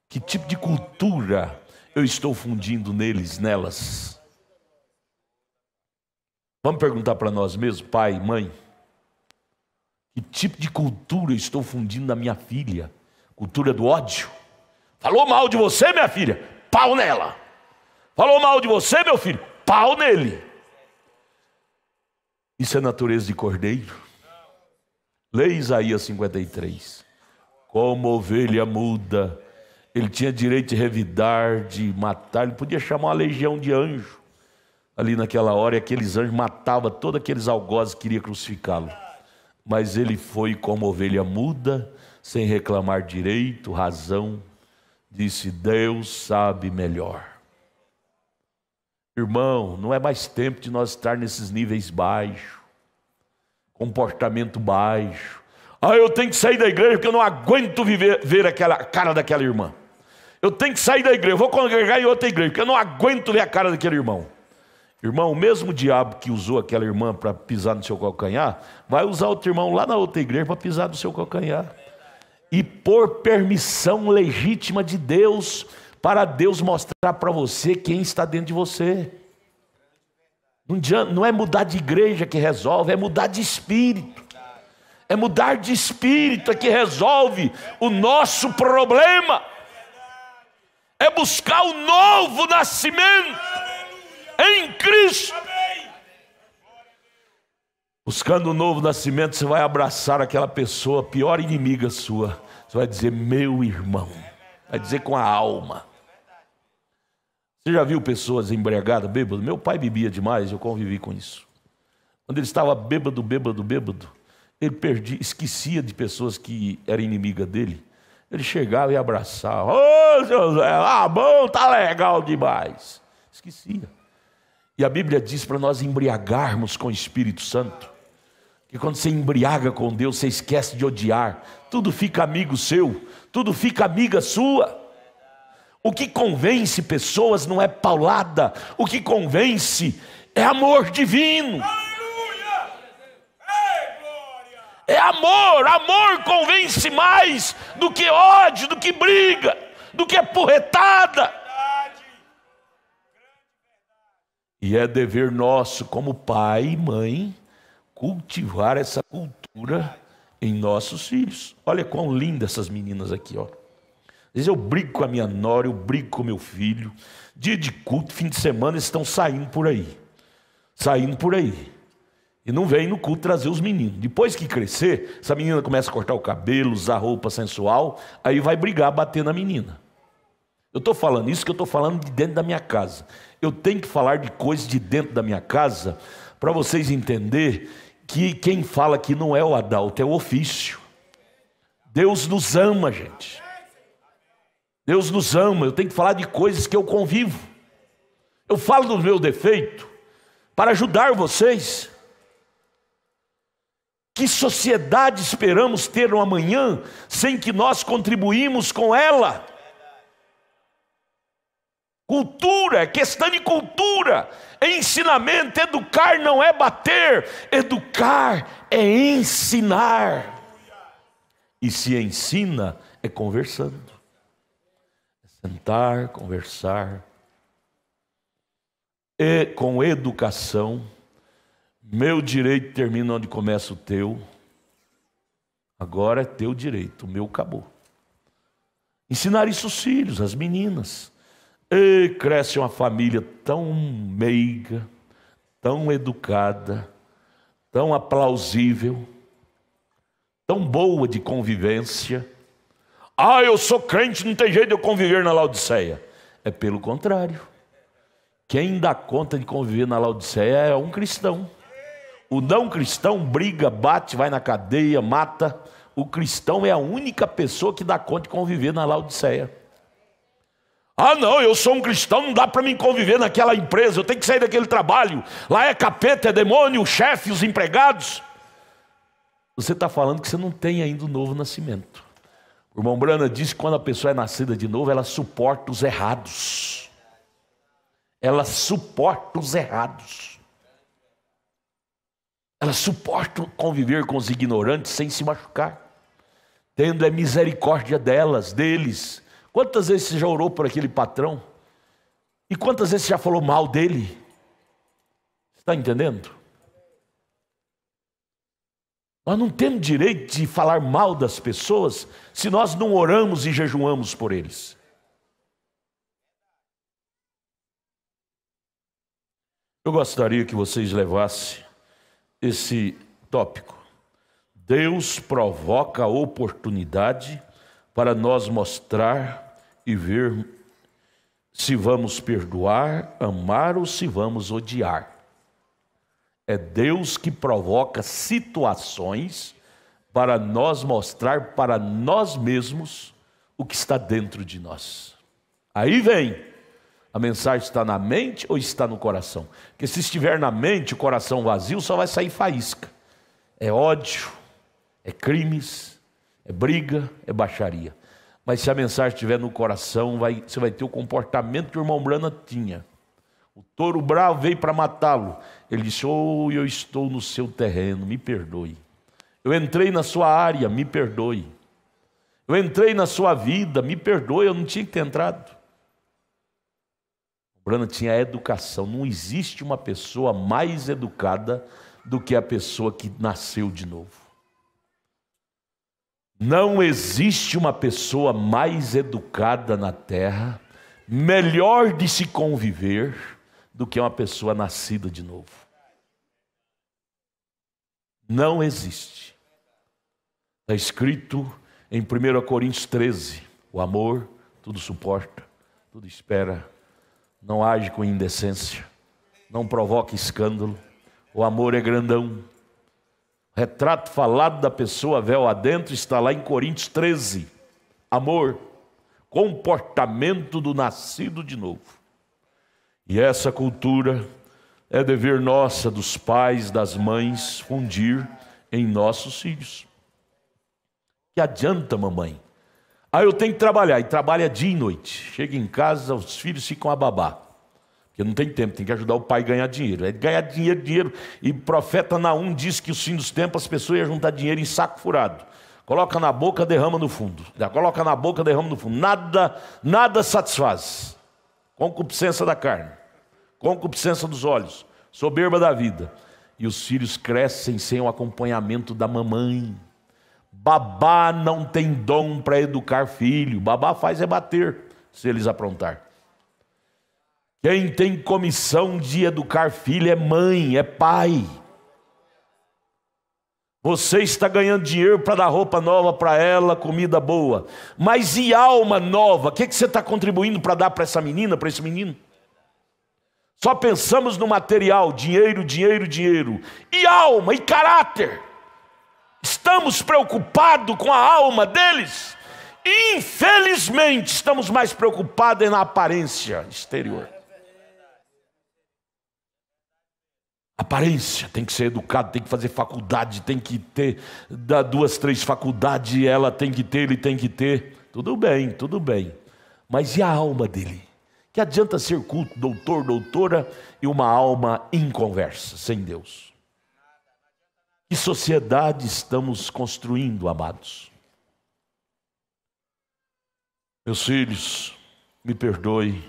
Que tipo de cultura eu estou fundindo nelas? Vamos perguntar para nós mesmos, pai e mãe, que tipo de cultura eu estou fundindo na minha filha? Cultura do ódio? Falou mal de você, minha filha? Pau nela. Falou mal de você, meu filho? Pau nele. Isso é natureza de cordeiro? Leia Isaías 53. Como ovelha muda, ele tinha direito de revidar, de matar. Ele podia chamar uma legião de anjos ali naquela hora, e aqueles anjos matavam todos aqueles algozes que queriam crucificá-lo. Mas ele foi como ovelha muda, sem reclamar direito, razão. Disse: Deus sabe melhor. Irmão, não é mais tempo de nós estar nesses níveis baixos, comportamento baixo. Eu tenho que sair da igreja porque eu não aguento ver aquela cara daquela irmã. Eu tenho que sair da igreja, eu vou congregar em outra igreja porque eu não aguento ver a cara daquele irmão. Irmão, o mesmo diabo que usou aquela irmã para pisar no seu calcanhar, vai usar outro irmão lá na outra igreja para pisar no seu calcanhar. E por permissão legítima de Deus, para Deus mostrar para você quem está dentro de você. Não é mudar de igreja que resolve, é mudar de espírito. É mudar de espírito que resolve o nosso problema. É buscar o novo nascimento em Cristo. Buscando o novo nascimento, você vai abraçar aquela pessoa, pior inimiga sua. Você vai dizer: meu irmão. Vai dizer com a alma. Você já viu pessoas embriagadas, bêbadas? Meu pai bebia demais, eu convivi com isso. Quando ele estava bêbado, ele esquecia de pessoas que eram inimigas dele. Ele chegava e abraçava. Ô, José, bom, tá legal demais. Esquecia. E a Bíblia diz para nós embriagarmos com o Espírito Santo. Que quando você embriaga com Deus, você esquece de odiar. Tudo fica amigo seu, tudo fica amiga sua. O que convence pessoas não é paulada. O que convence é amor divino. É amor. Amor convence mais do que ódio, do que briga, do que porretada. E é dever nosso como pai e mãe cultivar essa cultura em nossos filhos. Olha quão lindas essas meninas aqui, ó. Às vezes eu brigo com a minha nora, eu brigo com meu filho. Dia de culto, fim de semana, eles estão saindo por aí. E não vem no culto trazer os meninos. Depois que crescer, essa menina começa a cortar o cabelo, usar roupa sensual, aí vai brigar, bater na menina. Eu estou falando isso que eu estou falando de dentro da minha casa. Eu tenho que falar de coisas de dentro da minha casa para vocês entenderem que quem fala aqui não é o Adalto, é o ofício. Deus nos ama, gente. Deus nos ama. Eu tenho que falar de coisas que eu convivo. Eu falo do meu defeito para ajudar vocês. Que sociedade esperamos ter no amanhã sem que nós contribuímos com ela? Cultura, é questão de cultura, é ensinamento. Educar não é bater, educar é ensinar. E se ensina, é conversando. É sentar, conversar. E com educação, meu direito termina onde começa o teu. Agora é teu direito, o meu acabou. Ensinar isso aos filhos, às meninas. E cresce uma família tão meiga, tão educada, tão aplausível, tão boa de convivência. Eu sou crente, não tem jeito de eu conviver na Laodiceia. É pelo contrário. Quem dá conta de conviver na Laodiceia é um cristão. O não cristão briga, bate, vai na cadeia, mata O cristão é a única pessoa que dá conta de conviver na Laodiceia. Ah não, eu sou um cristão, não dá para mim conviver naquela empresa, eu tenho que sair daquele trabalho. Lá é capeta, é demônio, o chefe, os empregados. Você está falando que você não tem ainda o novo nascimento. O irmão Brana diz que quando a pessoa é nascida de novo, ela suporta os errados. Ela suporta os errados. Ela suporta conviver com os ignorantes sem se machucar. Tendo a misericórdia deles. Quantas vezes você já orou por aquele patrão? E quantas vezes você já falou mal dele? Você está entendendo? Nós não temos direito de falar mal das pessoas se nós não oramos e jejuamos por eles. Eu gostaria que vocês levassem esse tópico. Deus provoca a oportunidade para nós mostrar e ver se vamos perdoar, amar ou se vamos odiar. É Deus que provoca situações para nós mostrar para nós mesmos o que está dentro de nós. Aí vem, a mensagem está na mente ou está no coração? Porque se estiver na mente, o coração vazio, só vai sair faísca. É ódio, é crimes, é briga, é baixaria. Mas se a mensagem estiver no coração, você vai ter o comportamento que o irmão Brana tinha. O touro bravo veio para matá-lo. Ele disse: oh, eu estou no seu terreno, me perdoe. Eu entrei na sua área, me perdoe. Eu entrei na sua vida, me perdoe, eu não tinha que ter entrado. O Brana tinha educação. Não existe uma pessoa mais educada do que a pessoa que nasceu de novo. Não existe uma pessoa mais educada na terra, melhor de se conviver, do que uma pessoa nascida de novo. Não existe. Está escrito em 1 Coríntios 13, o amor tudo suporta, tudo espera, não age com indecência, não provoca escândalo, o amor é grandão. Retrato falado da pessoa véu adentro está lá em Coríntios 13. Amor, comportamento do nascido de novo. E essa cultura é dever nossa, dos pais, das mães, fundir em nossos filhos. Que adianta, mamãe? Ah, eu tenho que trabalhar, e trabalha dia e noite. Chega em casa, os filhos ficam a babá. Porque não tem tempo, tem que ajudar o pai a ganhar dinheiro. É ganhar dinheiro. E o profeta Naum diz que os fim dos tempos as pessoas iam juntar dinheiro em saco furado. Coloca na boca, derrama no fundo. Coloca na boca, derrama no fundo. Nada satisfaz. Concupiscência da carne, concupiscência dos olhos, soberba da vida. E os filhos crescem sem o acompanhamento da mamãe. Babá não tem dom para educar filho. Babá faz é bater, se eles aprontar. Quem tem comissão de educar filho é mãe, é pai. Você está ganhando dinheiro para dar roupa nova para ela, comida boa. Mas e alma nova? O que você está contribuindo para dar para essa menina, para esse menino? Só pensamos no material, dinheiro, dinheiro, dinheiro. E alma, e caráter? Estamos preocupados com a alma deles? Infelizmente, estamos mais preocupados na aparência exterior. Aparência, tem que ser educado, tem que fazer faculdade, tem que ter 2, 3 faculdades, ela tem que ter, ele tem que ter. Tudo bem, tudo bem. Mas e a alma dele? Que adianta ser culto, doutor, doutora, e uma alma inconversa, sem Deus? Que sociedade estamos construindo, amados? Meus filhos, me perdoe,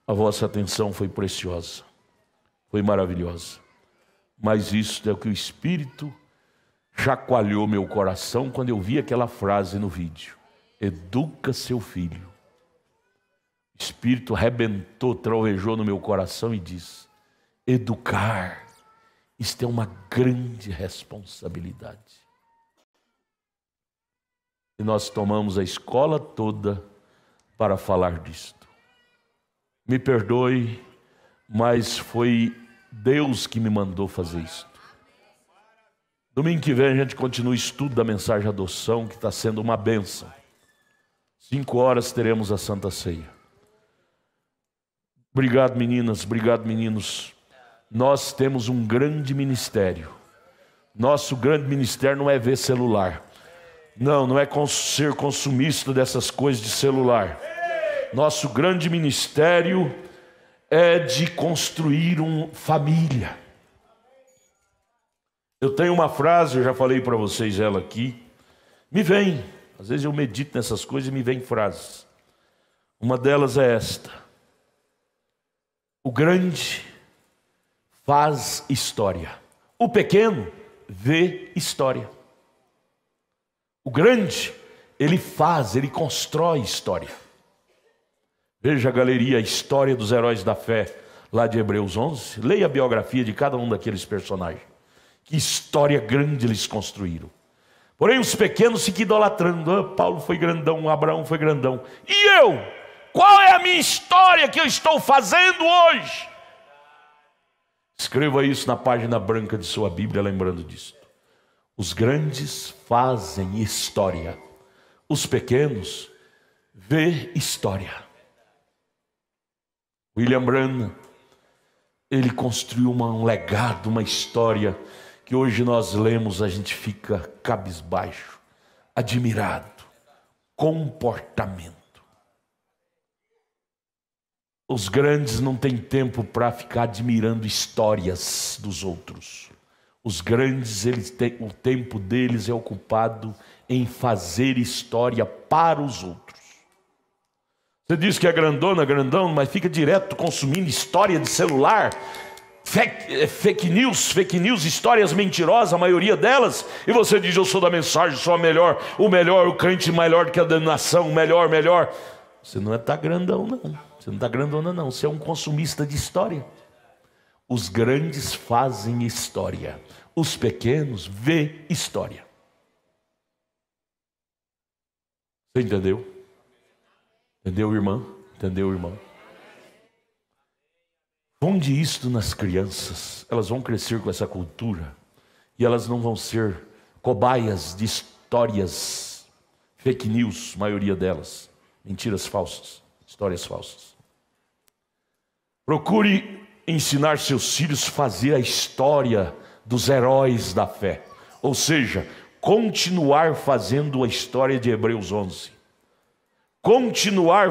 a vossa atenção foi preciosa, foi maravilhosa. Mas isso é o que o Espírito chacoalhou meu coração quando eu vi aquela frase no vídeo. Educa seu filho. O Espírito arrebentou, trovejou no meu coração e diz: educar, isto é uma grande responsabilidade. E nós tomamos a escola toda para falar disto. Me perdoe, mas foi Deus que me mandou fazer isto. Domingo que vem a gente continua o estudo da mensagem adoção, que está sendo uma bênção. 5 horas teremos a Santa Ceia. Obrigado, meninas, obrigado, meninos. Nós temos um grande ministério. Nosso grande ministério não é ver celular. Não é ser consumista dessas coisas de celular. Nosso grande ministério é de construir uma família. Eu tenho uma frase, eu já falei para vocês ela aqui. Me vem, às vezes eu medito nessas coisas e me vem frases. Uma delas é esta: o grande faz história, o pequeno vê história. O grande, ele faz, ele constrói história. Veja a galeria, a história dos heróis da fé, lá de Hebreus 11. Leia a biografia de cada um daqueles personagens. Que história grande eles construíram. Porém os pequenos ficam idolatrando. Paulo foi grandão, Abraão foi grandão. E eu? Qual é a minha história que eu estou fazendo hoje? Escreva isso na página branca de sua Bíblia, lembrando disso. Os grandes fazem história. Os pequenos vê história. William Branham, ele construiu um legado, uma história que hoje nós lemos, a gente fica cabisbaixo, admirado. Comportamento. Os grandes não têm tempo para ficar admirando histórias dos outros. Os grandes, o tempo deles é ocupado em fazer história para os outros. Você diz que é grandona, grandão, mas fica direto consumindo história de celular, fake news, histórias mentirosas, a maioria delas, e você diz: eu sou da mensagem, sou o melhor, o crente melhor que a nação, melhor. Você não está grandão, não. Você não está grandona, não. Você é um consumista de história. Os grandes fazem história. Os pequenos vê história. Você entendeu? Entendeu, irmã? Entendeu, irmão? Funde isto nas crianças. Elas vão crescer com essa cultura. E elas não vão ser cobaias de histórias fake news, maioria delas. Mentiras falsas, histórias falsas. Procure ensinar seus filhos a fazer a história dos heróis da fé. Ou seja, continuar fazendo a história de Hebreus 11. Continuar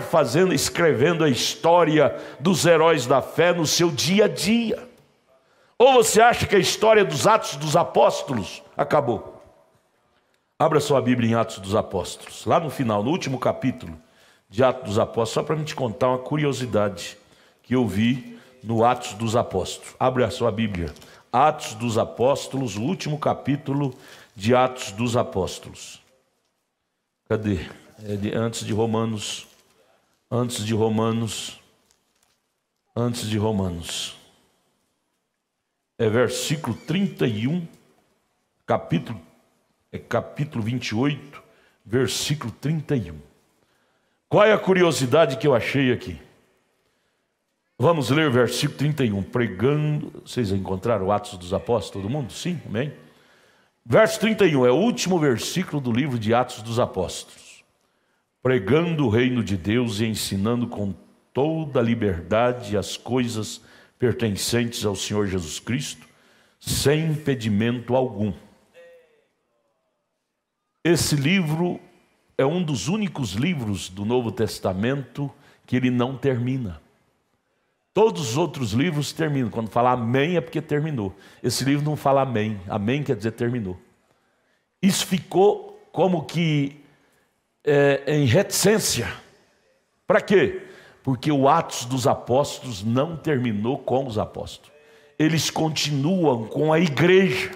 escrevendo a história dos heróis da fé no seu dia a dia. Ou você acha que a história dos Atos dos Apóstolos acabou? Abra sua Bíblia em Atos dos Apóstolos. Lá no final, no último capítulo de Atos dos Apóstolos, só para me te contar uma curiosidade que eu vi no Atos dos Apóstolos. Abre a sua Bíblia. Atos dos Apóstolos, o último capítulo de Atos dos Apóstolos. Cadê? Antes de Romanos. É versículo 31, capítulo 28, versículo 31. Qual é a curiosidade que eu achei aqui? Vamos ler o versículo 31. Pregando. Vocês encontraram Atos dos Apóstolos, todo mundo? Sim, amém? Verso 31 é o último versículo do livro de Atos dos Apóstolos. Pregando o reino de Deus e ensinando com toda a liberdade as coisas pertencentes ao Senhor Jesus Cristo, sem impedimento algum. Esse livro é um dos únicos livros do Novo Testamento que ele não termina. Todos os outros livros terminam. Quando fala amém é porque terminou. Esse livro não fala amém. Amém quer dizer terminou. Isso ficou como que em reticência. Para quê? Porque o Atos dos Apóstolos não terminou com os apóstolos. Eles continuam com a igreja.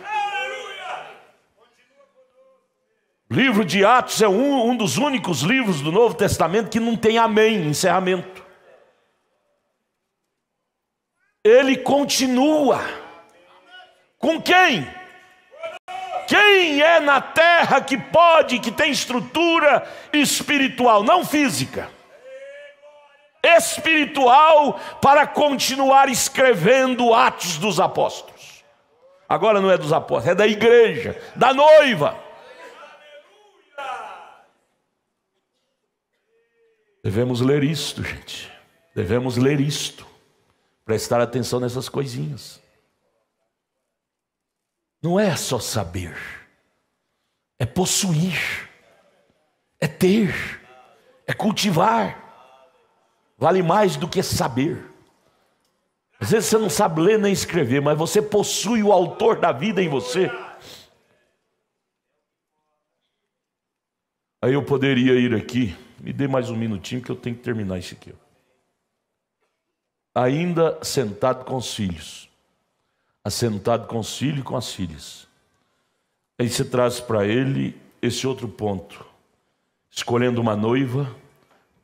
O livro de Atos é um dos únicos livros do Novo Testamento que não tem amém, encerramento. Ele continua. Com quem? Quem é na terra que tem estrutura espiritual, não física, espiritual, para continuar escrevendo Atos dos Apóstolos? Agora não é dos apóstolos, é da igreja, da noiva. Devemos ler isto, gente. Devemos ler isto. Prestar atenção nessas coisinhas. Não é só saber. É possuir. É ter. É cultivar. Vale mais do que saber. Às vezes você não sabe ler nem escrever, mas você possui o autor da vida em você. Aí eu poderia ir aqui. Me dê mais um minutinho que eu tenho que terminar isso aqui. Ainda sentado com os filhos. Assentado com os filhos e com as filhas. Aí você traz para ele esse outro ponto. Escolhendo uma noiva,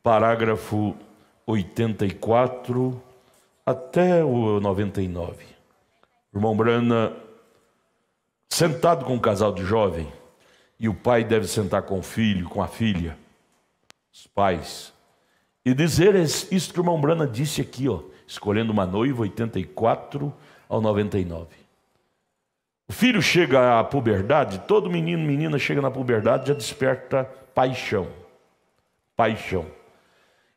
parágrafo 84 até o 99. O irmão Brana, sentado com um casal de jovem, e o pai deve sentar com o filho, com a filha, os pais, e dizer isso que o irmão Brana disse aqui, ó, escolhendo uma noiva, 84 ao 99. O filho chega à puberdade, todo menino, menina chega na puberdade, já desperta paixão. Paixão.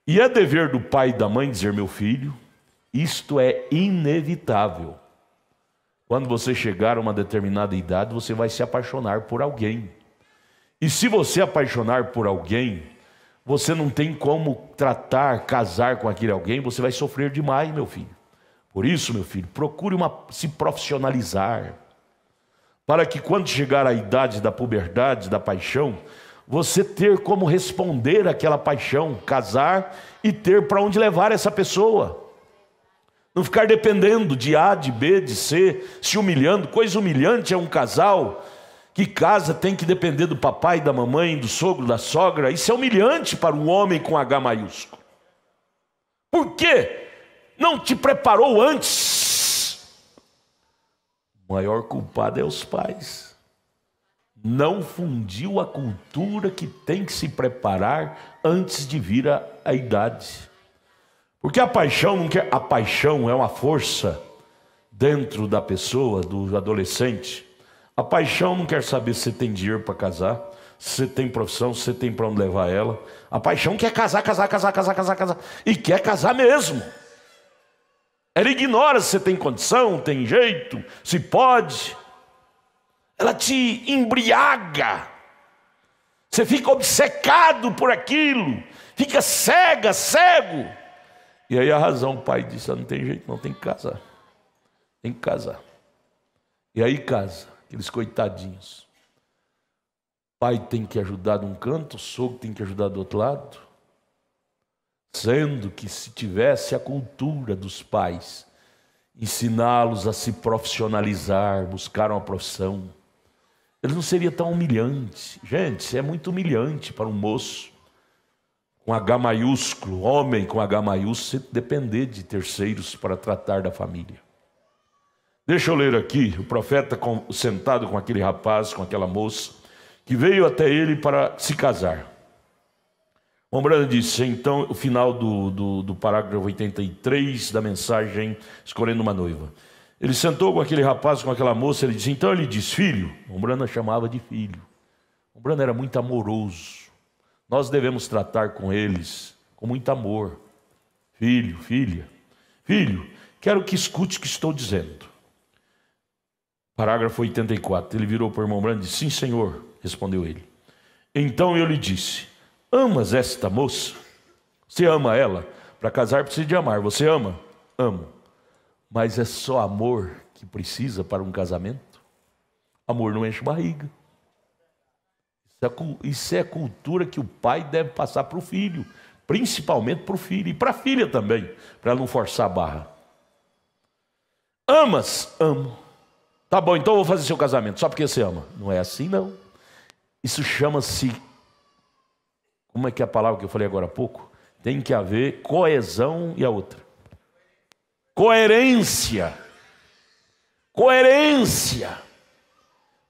E é dever do pai e da mãe dizer, meu filho, isto é inevitável. Quando você chegar a uma determinada idade, você vai se apaixonar por alguém. E se você apaixonar por alguém, você não tem como tratar, casar com aquele alguém, você vai sofrer demais, meu filho. Por isso, meu filho, procure se profissionalizar, para que quando chegar a idade da puberdade, da paixão, você ter como responder àquela paixão, casar e ter para onde levar essa pessoa. Não ficar dependendo de A, de B, de C, se humilhando. Coisa humilhante é um casal que casa, tem que depender do papai, da mamãe, do sogro, da sogra. Isso é humilhante para um homem com H maiúsculo. Por quê? Não te preparou antes. O maior culpado é os pais. Não fundiu a cultura que tem que se preparar antes de vir a idade. Porque a paixão não quer, a paixão é uma força dentro da pessoa, do adolescente. A paixão não quer saber se você tem dinheiro para casar, se você tem profissão, se você tem para onde levar ela. A paixão quer casar. E quer casar mesmo. Ela ignora se você tem condição, tem jeito, se pode. Ela te embriaga. Você fica obcecado por aquilo. Fica cego. E aí a razão, o pai disse, não tem jeito não, tem que casar. Tem que casar. E aí casa, aqueles coitadinhos. O pai tem que ajudar de um canto, o sogro tem que ajudar do outro lado. Sendo que se tivesse a cultura dos pais, ensiná-los a se profissionalizar, buscar uma profissão, ele não seria tão humilhante. Gente, é muito humilhante para um moço com H maiúsculo, homem com H maiúsculo, depender de terceiros para tratar da família. Deixa eu ler aqui, o profeta sentado com aquele rapaz, com aquela moça, que veio até ele para se casar. O Brana disse, então, o final do parágrafo 83 da mensagem, escolhendo uma noiva. Ele sentou com aquele rapaz, com aquela moça, ele disse, então ele disse, filho. O Brana chamava de filho. O Brana era muito amoroso. Nós devemos tratar com eles com muito amor. Filho, filha. Filho, quero que escute o que estou dizendo. Parágrafo 84. Ele virou para o irmão Brana e disse, sim, senhor, respondeu ele. Então eu lhe disse, amas esta moça? Você ama ela? Para casar precisa de amar. Você ama? Amo. Mas é só amor que precisa para um casamento? Amor não enche barriga. Isso é a cultura que o pai deve passar para o filho, principalmente para o filho e para a filha também, para ela não forçar a barra. Amas? Amo. Tá bom, então eu vou fazer seu casamento só porque você ama. Não é assim não. Isso chama-se, como é que é a palavra que eu falei agora há pouco? Tem que haver coesão e a outra. Coerência. Coerência.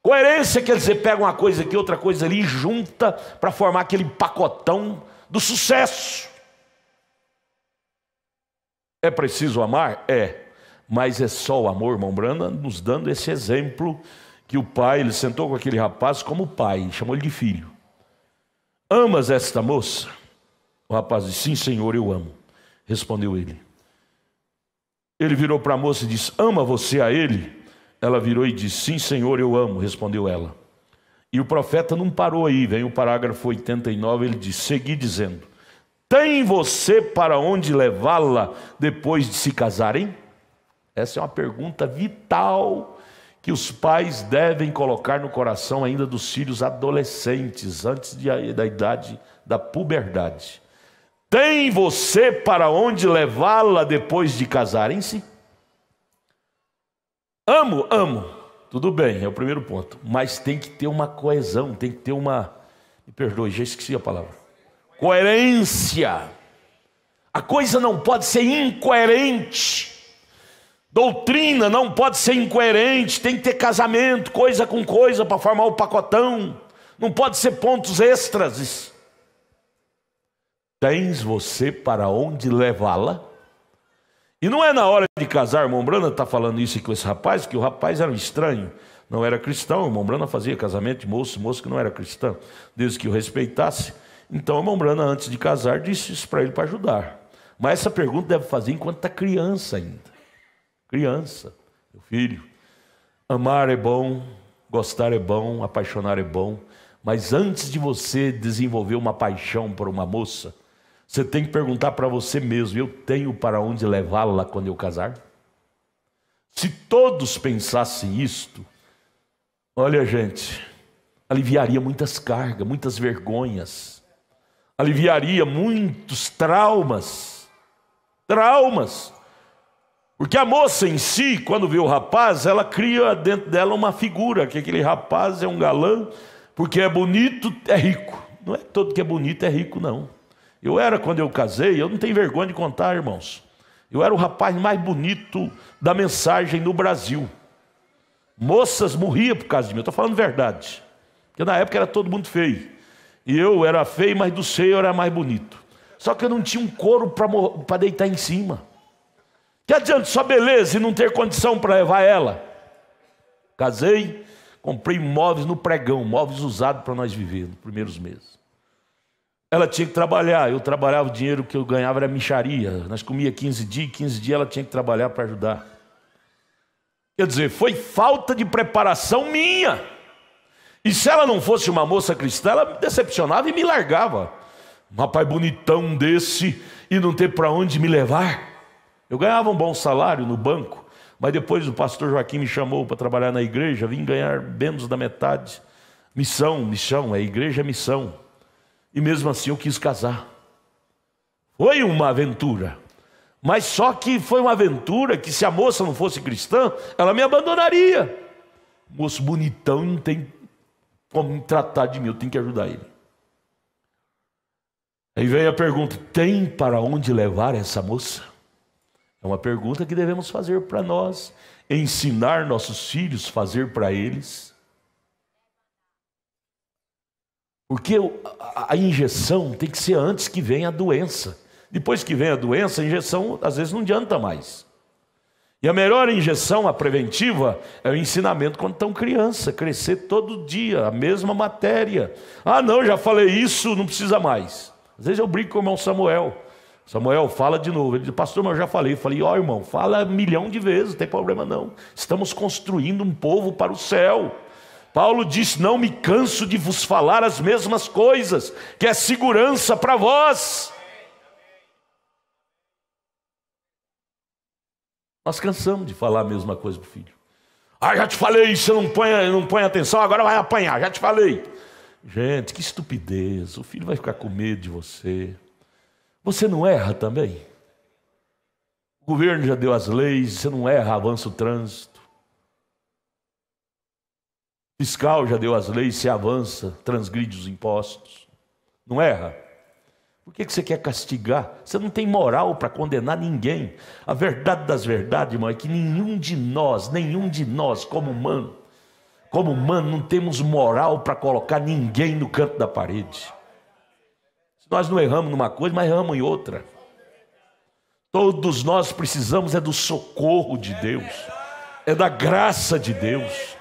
Coerência quer dizer, pega uma coisa aqui, outra coisa ali, e junta para formar aquele pacotão do sucesso. É preciso amar? É. mas é só o amor, irmão Branham nos dando esse exemplo, que o pai, ele sentou com aquele rapaz como pai, chamou ele de filho. Amas esta moça? O rapaz disse, sim, Senhor, eu amo. Respondeu ele. Ele virou para a moça e disse, ama você a ele? Ela virou e disse, sim, Senhor, eu amo. Respondeu ela. E o profeta não parou aí, vem o parágrafo 89, ele diz, segui dizendo, tem você para onde levá-la depois de se casarem? Essa é uma pergunta vital que os pais devem colocar no coração ainda dos filhos adolescentes, antes da idade da puberdade. Tem você para onde levá-la depois de casarem-se? Amo. Tudo bem, é o primeiro ponto. Mas tem que ter uma coesão, tem que ter uma... Me perdoe, já esqueci a palavra. Coerência. A coisa não pode ser incoerente. Doutrina não pode ser incoerente. Tem que ter casamento, coisa com coisa, para formar o pacotão. Não pode ser pontos extras. Tens você para onde levá-la? E não é na hora de casar, o irmão Branham está falando isso com esse rapaz, que o rapaz era um estranho, não era cristão. O irmão Branham fazia casamento de moço que não era cristão, desde que o respeitasse. Então o irmão Branham, antes de casar, disse isso para ele para ajudar. Mas essa pergunta deve fazer enquanto está criança ainda. Criança, meu filho, amar é bom, gostar é bom, apaixonar é bom, mas antes de você desenvolver uma paixão por uma moça, você tem que perguntar para você mesmo, eu tenho para onde levá-la quando eu casar? Se todos pensassem isto, olha gente, aliviaria muitas cargas, muitas vergonhas, aliviaria muitos traumas, porque a moça em si, quando vê o rapaz, ela cria dentro dela uma figura, que aquele rapaz é um galã, porque é bonito, é rico. Não é todo que é bonito é rico, não. Quando eu casei, eu não tenho vergonha de contar, irmãos, eu era o rapaz mais bonito da mensagem no Brasil. Moças morriam por causa de mim, eu estou falando verdade, porque na época era todo mundo feio, e eu era feio, mas do seio eu era mais bonito, só que eu não tinha um couro para deitar em cima. Que adianta só beleza e não ter condição para levar ela? Casei, comprei móveis no pregão, móveis usados para nós viver nos primeiros meses. Ela tinha que trabalhar, eu trabalhava, o dinheiro que eu ganhava era mixaria. Nós comia 15 dias ela tinha que trabalhar para ajudar. Quer dizer, foi falta de preparação minha. E se ela não fosse uma moça cristã, ela me decepcionava e me largava. Um rapaz bonitão desse e não ter para onde me levar. Eu ganhava um bom salário no banco, mas depois o pastor Joaquim me chamou para trabalhar na igreja, vim ganhar menos da metade. Missão, a igreja é missão. E mesmo assim eu quis casar. Foi uma aventura, mas só que foi uma aventura que, se a moça não fosse cristã, ela me abandonaria. Moço bonitão, não tem como me tratar de mim, eu tenho que ajudar ele. Aí vem a pergunta, tem para onde levar essa moça? É uma pergunta que devemos fazer para nós, ensinar nossos filhos, fazer para eles. Porque a injeção tem que ser antes que venha a doença. Depois que vem a doença, a injeção às vezes não adianta mais. E a melhor injeção, a preventiva, é o ensinamento quando estão criança, crescer todo dia, a mesma matéria. Ah não, já falei isso, não precisa mais. Às vezes eu brinco com o irmão Samuel. Samuel, fala de novo. Ele diz, pastor, mas eu já falei. Eu falei, ó irmão, fala 1.000.000 de vezes, não tem problema não. Estamos construindo um povo para o céu. Paulo disse, não me canso de vos falar as mesmas coisas, que é segurança para vós. Nós cansamos de falar a mesma coisa para o filho. Ah, já te falei, você não põe atenção, agora vai apanhar, já te falei. Gente, que estupidez, o filho vai ficar com medo de você. Você não erra também? O governo já deu as leis, você não erra, avança o trânsito. O fiscal já deu as leis, você avança, transgride os impostos. Não erra? Por que você quer castigar? Você não tem moral para condenar ninguém. A verdade das verdades, irmão, é que nenhum de nós, como humano, não temos moral para colocar ninguém no canto da parede. Nós não erramos numa coisa, mas erramos em outra. Todos nós precisamos do socorro de Deus, da graça de Deus.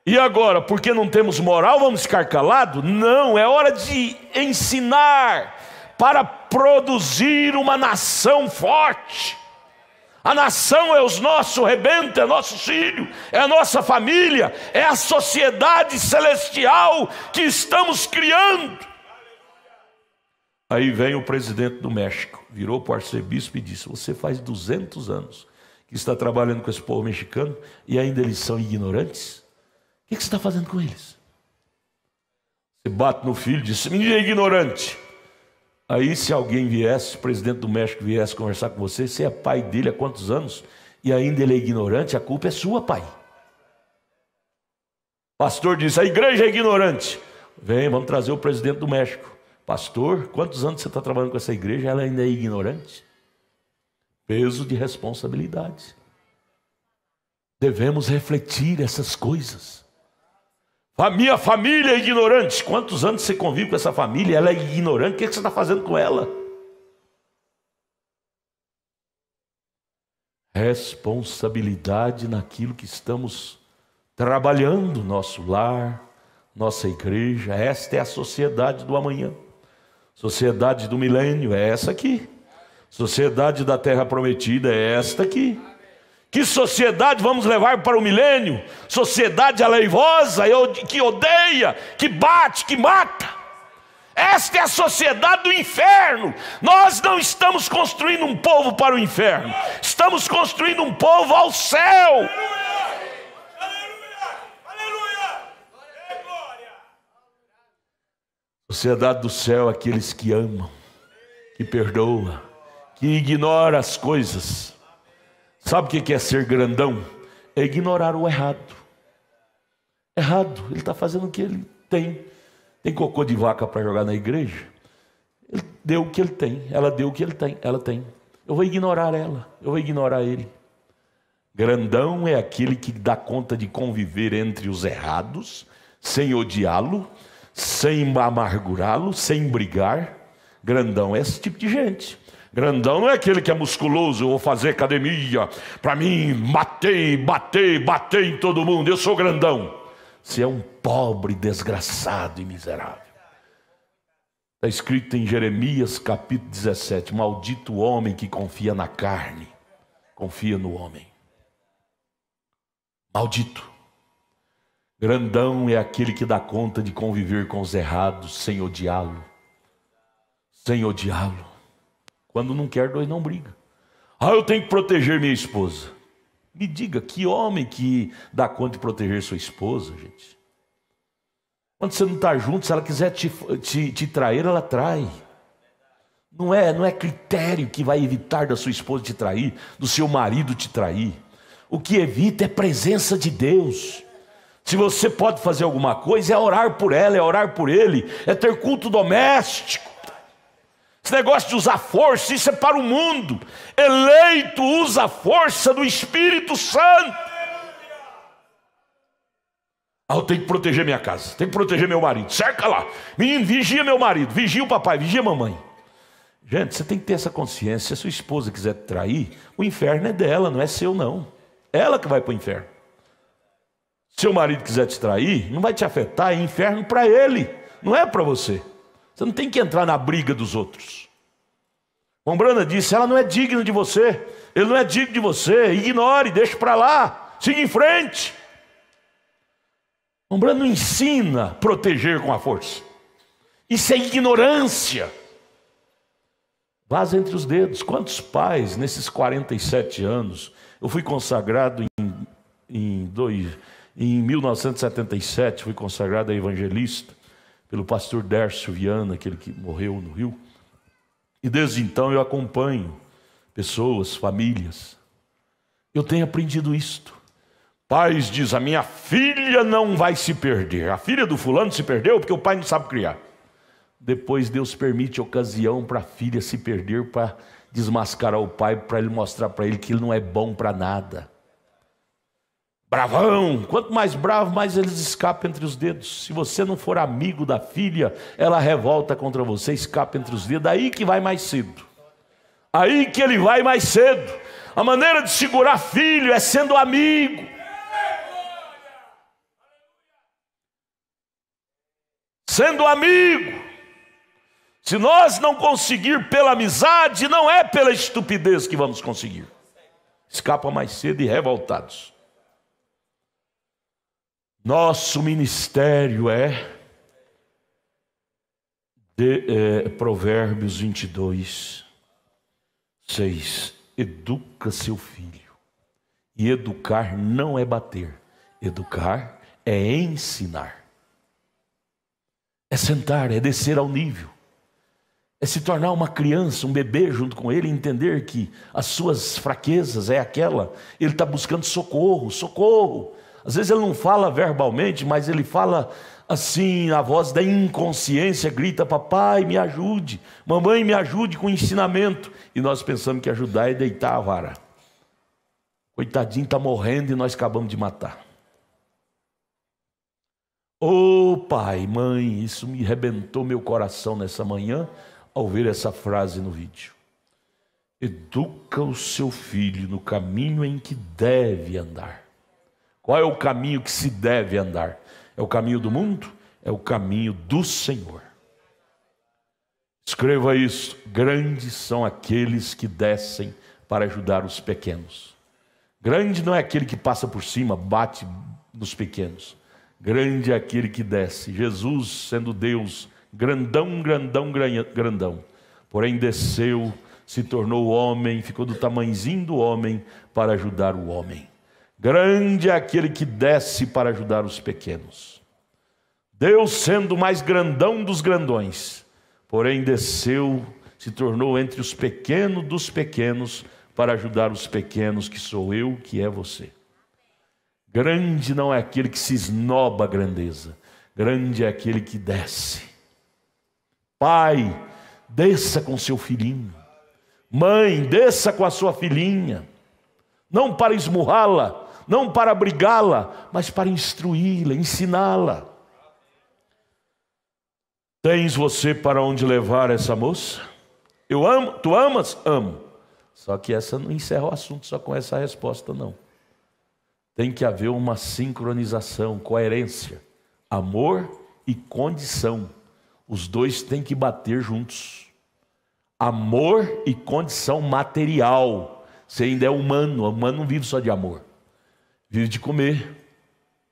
E agora, porque não temos moral, vamos ficar calados? Não, é hora de ensinar para produzir uma nação forte. A nação é os nossos rebentos, é nosso filho, é a nossa família, é a sociedade celestial que estamos criando. Aí vem o presidente do México, virou para o arcebispo e disse: você faz 200 anos que está trabalhando com esse povo mexicano e ainda eles são ignorantes? O que você está fazendo com eles? Você bate no filho e diz: menino é ignorante. Aí se alguém viesse, o presidente do México viesse conversar com você, você é pai dele há quantos anos e ainda ele é ignorante, a culpa é sua, pai. Pastor disse: a igreja é ignorante. Vem, vamos trazer o presidente do México. Pastor, quantos anos você está trabalhando com essa igreja? Ela ainda é ignorante? Peso de responsabilidade. Devemos refletir essas coisas. A minha família é ignorante. Quantos anos você convive com essa família? Ela é ignorante. O que você está fazendo com ela? Responsabilidade naquilo que estamos trabalhando, nosso lar, nossa igreja. Esta é a sociedade do amanhã. Sociedade do milênio é essa aqui. Sociedade da terra prometida é esta aqui. Que sociedade vamos levar para o milênio? Sociedade aleivosa, que odeia, que bate, que mata. Esta é a sociedade do inferno. Nós não estamos construindo um povo para o inferno, estamos construindo um povo ao céu. Sociedade do céu, aqueles que amam, que perdoam, que ignoram as coisas. Sabe o que é ser grandão? É ignorar o errado. Errado, ele está fazendo o que ele tem. Tem cocô de vaca para jogar na igreja? Ele deu o que ele tem, ela deu o que ele tem, ela tem. Eu vou ignorar ela, eu vou ignorar ele. Grandão é aquele que dá conta de conviver entre os errados, sem odiá-lo, sem amargurá-lo, sem brigar. Grandão é esse tipo de gente. Grandão não é aquele que é musculoso, eu vou fazer academia, para mim bater em todo mundo, eu sou grandão. Você é um pobre, desgraçado e miserável. Está escrito em Jeremias capítulo 17, maldito o homem que confia na carne, confia no homem. Maldito. Grandão é aquele que dá conta de conviver com os errados, sem odiá-lo. Sem odiá-lo. Quando não quer, dois não brigam. Eu tenho que proteger minha esposa. Me diga, que homem que dá conta de proteger sua esposa, gente? Quando você não está junto, se ela quiser te trair, ela trai. Não é critério que vai evitar da sua esposa te trair, do seu marido te trair. O que evita é a presença de Deus. Se você pode fazer alguma coisa, é orar por ela, é orar por ele, é ter culto doméstico. Esse negócio de usar força, isso é para o mundo. Eleito usa a força do Espírito Santo. Eu tenho que proteger minha casa, tenho que proteger meu marido. Cerca lá, menino, vigia meu marido, vigia o papai, vigia a mamãe. Gente, você tem que ter essa consciência. Se a sua esposa quiser te trair, o inferno é dela, não é seu não. Ela que vai para o inferno. Se seu marido quiser te trair, não vai te afetar, é inferno para ele, não é para você. Você não tem que entrar na briga dos outros. Mombrana disse: ela não é digna de você, ele não é digno de você, ignore, deixe para lá, siga em frente. Mombrana não ensina a proteger com a força. Isso é ignorância. Vaza entre os dedos. Quantos pais nesses 47 anos, eu fui consagrado em 1977, fui consagrado a evangelista pelo pastor Dércio Viana, aquele que morreu no Rio. E desde então eu acompanho pessoas, famílias. Eu tenho aprendido isto. Pais dizem: a minha filha não vai se perder. A filha do fulano se perdeu porque o pai não sabe criar. Depois Deus permite ocasião para a filha se perder, para desmascarar o pai, para ele mostrar para ele que ele não é bom para nada. Bravão, quanto mais bravo, mais eles escapam entre os dedos. Se você não for amigo da filha, ela revolta contra você, escapa entre os dedos. Daí que vai mais cedo. Aí que ele vai mais cedo. A maneira de segurar filho é sendo amigo. Sendo amigo. Se nós não conseguir pela amizade, não é pela estupidez que vamos conseguir. Escapa mais cedo e revoltados. Nosso ministério é Provérbios 22, 6. Educa seu filho. E educar não é bater. Educar é ensinar. É sentar, é descer ao nível. É se tornar uma criança, um bebê junto com ele, e entender que as suas fraquezas é aquela. Ele está buscando socorro, socorro. Às vezes ele não fala verbalmente, mas ele fala assim, a voz da inconsciência grita: papai, me ajude, mamãe, me ajude com ensinamento. E nós pensamos que ajudar é deitar a vara. Coitadinho, está morrendo e nós acabamos de matar. Ô pai, mãe, isso me arrebentou meu coração nessa manhã ao ver essa frase no vídeo. Educa o seu filho no caminho em que deve andar. Qual é o caminho que se deve andar? É o caminho do mundo? É o caminho do Senhor. Escreva isso: grandes são aqueles que descem para ajudar os pequenos. Grande não é aquele que passa por cima, bate nos pequenos. Grande é aquele que desce. Jesus, sendo Deus, grandão, grandão, grandão, porém desceu, se tornou homem, ficou do tamanhozinho do homem para ajudar o homem. Grande é aquele que desce para ajudar os pequenos. Deus, sendo mais grandão dos grandões, porém desceu, se tornou entre os pequenos dos pequenos para ajudar os pequenos, que sou eu, que é você. Grande não é aquele que se esnoba a grandeza. Grande é aquele que desce. Pai, desça com seu filhinho. Mãe, desça com a sua filhinha. Não para esmurrá-la, não para brigá-la, mas para instruí-la, ensiná-la. Tens você para onde levar essa moça? Eu amo. Tu amas? Amo. Só que essa não encerra o assunto só com essa resposta, não. Tem que haver uma sincronização, coerência. Amor e condição. Os dois têm que bater juntos. Amor e condição material. Você ainda é humano. O humano não vive só de amor. Vive de comer,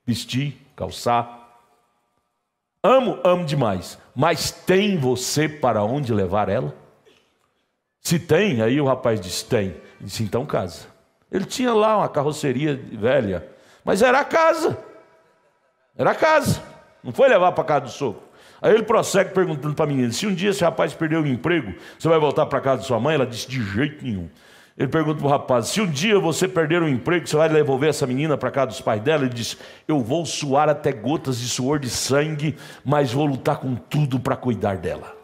vestir, calçar. Amo demais. Mas tem você para onde levar ela? Se tem, aí o rapaz disse: tem. Ele disse: então casa. Ele tinha lá uma carroceria velha, mas era a casa. Era a casa. Não foi levar para a casa do sogro. Aí ele prossegue perguntando para a menina: se um dia esse rapaz perdeu o emprego, você vai voltar para a casa de sua mãe? Ela disse: de jeito nenhum. Ele pergunta para o rapaz: se um dia você perder o emprego, você vai devolver essa menina para a casa dos pais dela? Ele diz: eu vou suar até gotas de suor de sangue, mas vou lutar com tudo para cuidar dela.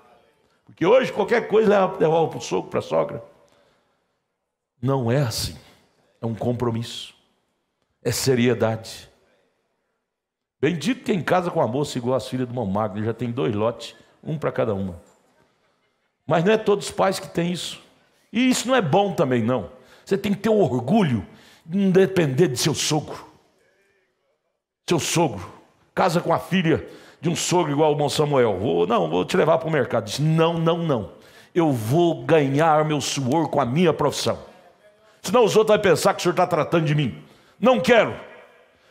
Porque hoje qualquer coisa leva para o sogro, para a sogra. Não é assim. É um compromisso. É seriedade. Bendito quem casa com a moça igual as filhas do irmão Magno. Já tem 2 lotes, um para cada uma. Mas não é todos os pais que têm isso. E isso não é bom também, não. Você tem que ter o orgulho de não depender de seu sogro. Seu sogro casa com a filha de um sogro igual o irmão Samuel. Vou te levar para o mercado. Diz: não. Eu vou ganhar meu suor com a minha profissão. Senão os outros vão pensar que o senhor está tratando de mim. Não quero.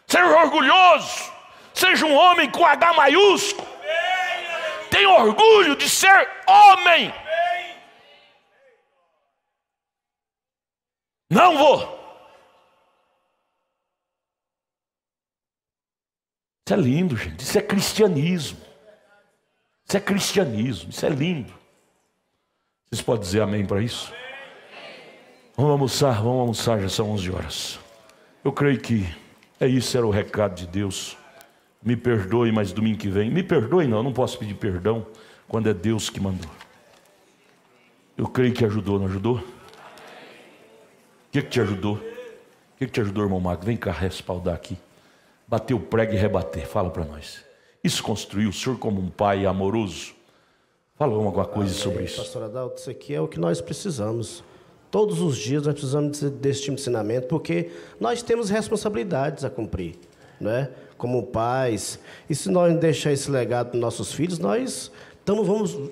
Seja orgulhoso. Seja um homem com H maiúsculo. Tenha orgulho de ser homem. Não vou. Isso é lindo, gente. Isso é cristianismo. Isso é cristianismo. Isso é lindo. Vocês podem dizer amém para isso? Vamos almoçar, já são 11 horas. Eu creio que isso era o recado de Deus. Me perdoe, mas domingo que vem. Me perdoe não, eu não posso pedir perdão quando é Deus que mandou. Eu creio que ajudou, não ajudou? O que te ajudou? O que te ajudou, irmão Magno? Vem cá respaldar aqui. Bater o prego e rebater, fala para nós. Isso construiu o senhor como um pai amoroso? Fala alguma coisa sobre isso. Pastor Adalto, isso aqui é o que nós precisamos. Todos os dias nós precisamos desse tipo de ensinamento, porque nós temos responsabilidades a cumprir, né? Como pais. E se nós deixar esse legado para nossos filhos,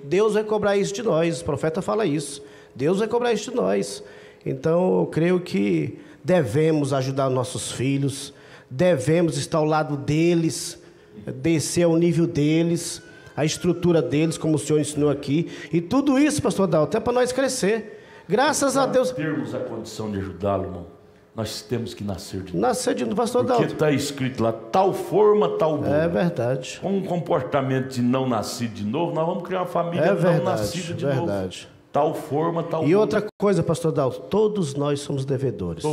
Deus vai cobrar isso de nós. O profeta fala isso. Deus vai cobrar isso de nós. Então, eu creio que devemos ajudar nossos filhos, devemos estar ao lado deles, descer ao nível deles, a estrutura deles, como o senhor ensinou aqui. E tudo isso, pastor Adalto, é para nós crescer. Graças a Deus. Para termos a condição de ajudá-lo, irmão, nós temos que nascer de novo. Nascer de novo, pastor Adalto. Porque está escrito lá, tal forma, tal boa. É verdade. Com um comportamento de não nascido de novo, nós vamos criar uma família não nascida de novo. Tal forma, tal E outra coisa, pastor Adalto, todos nós somos devedores.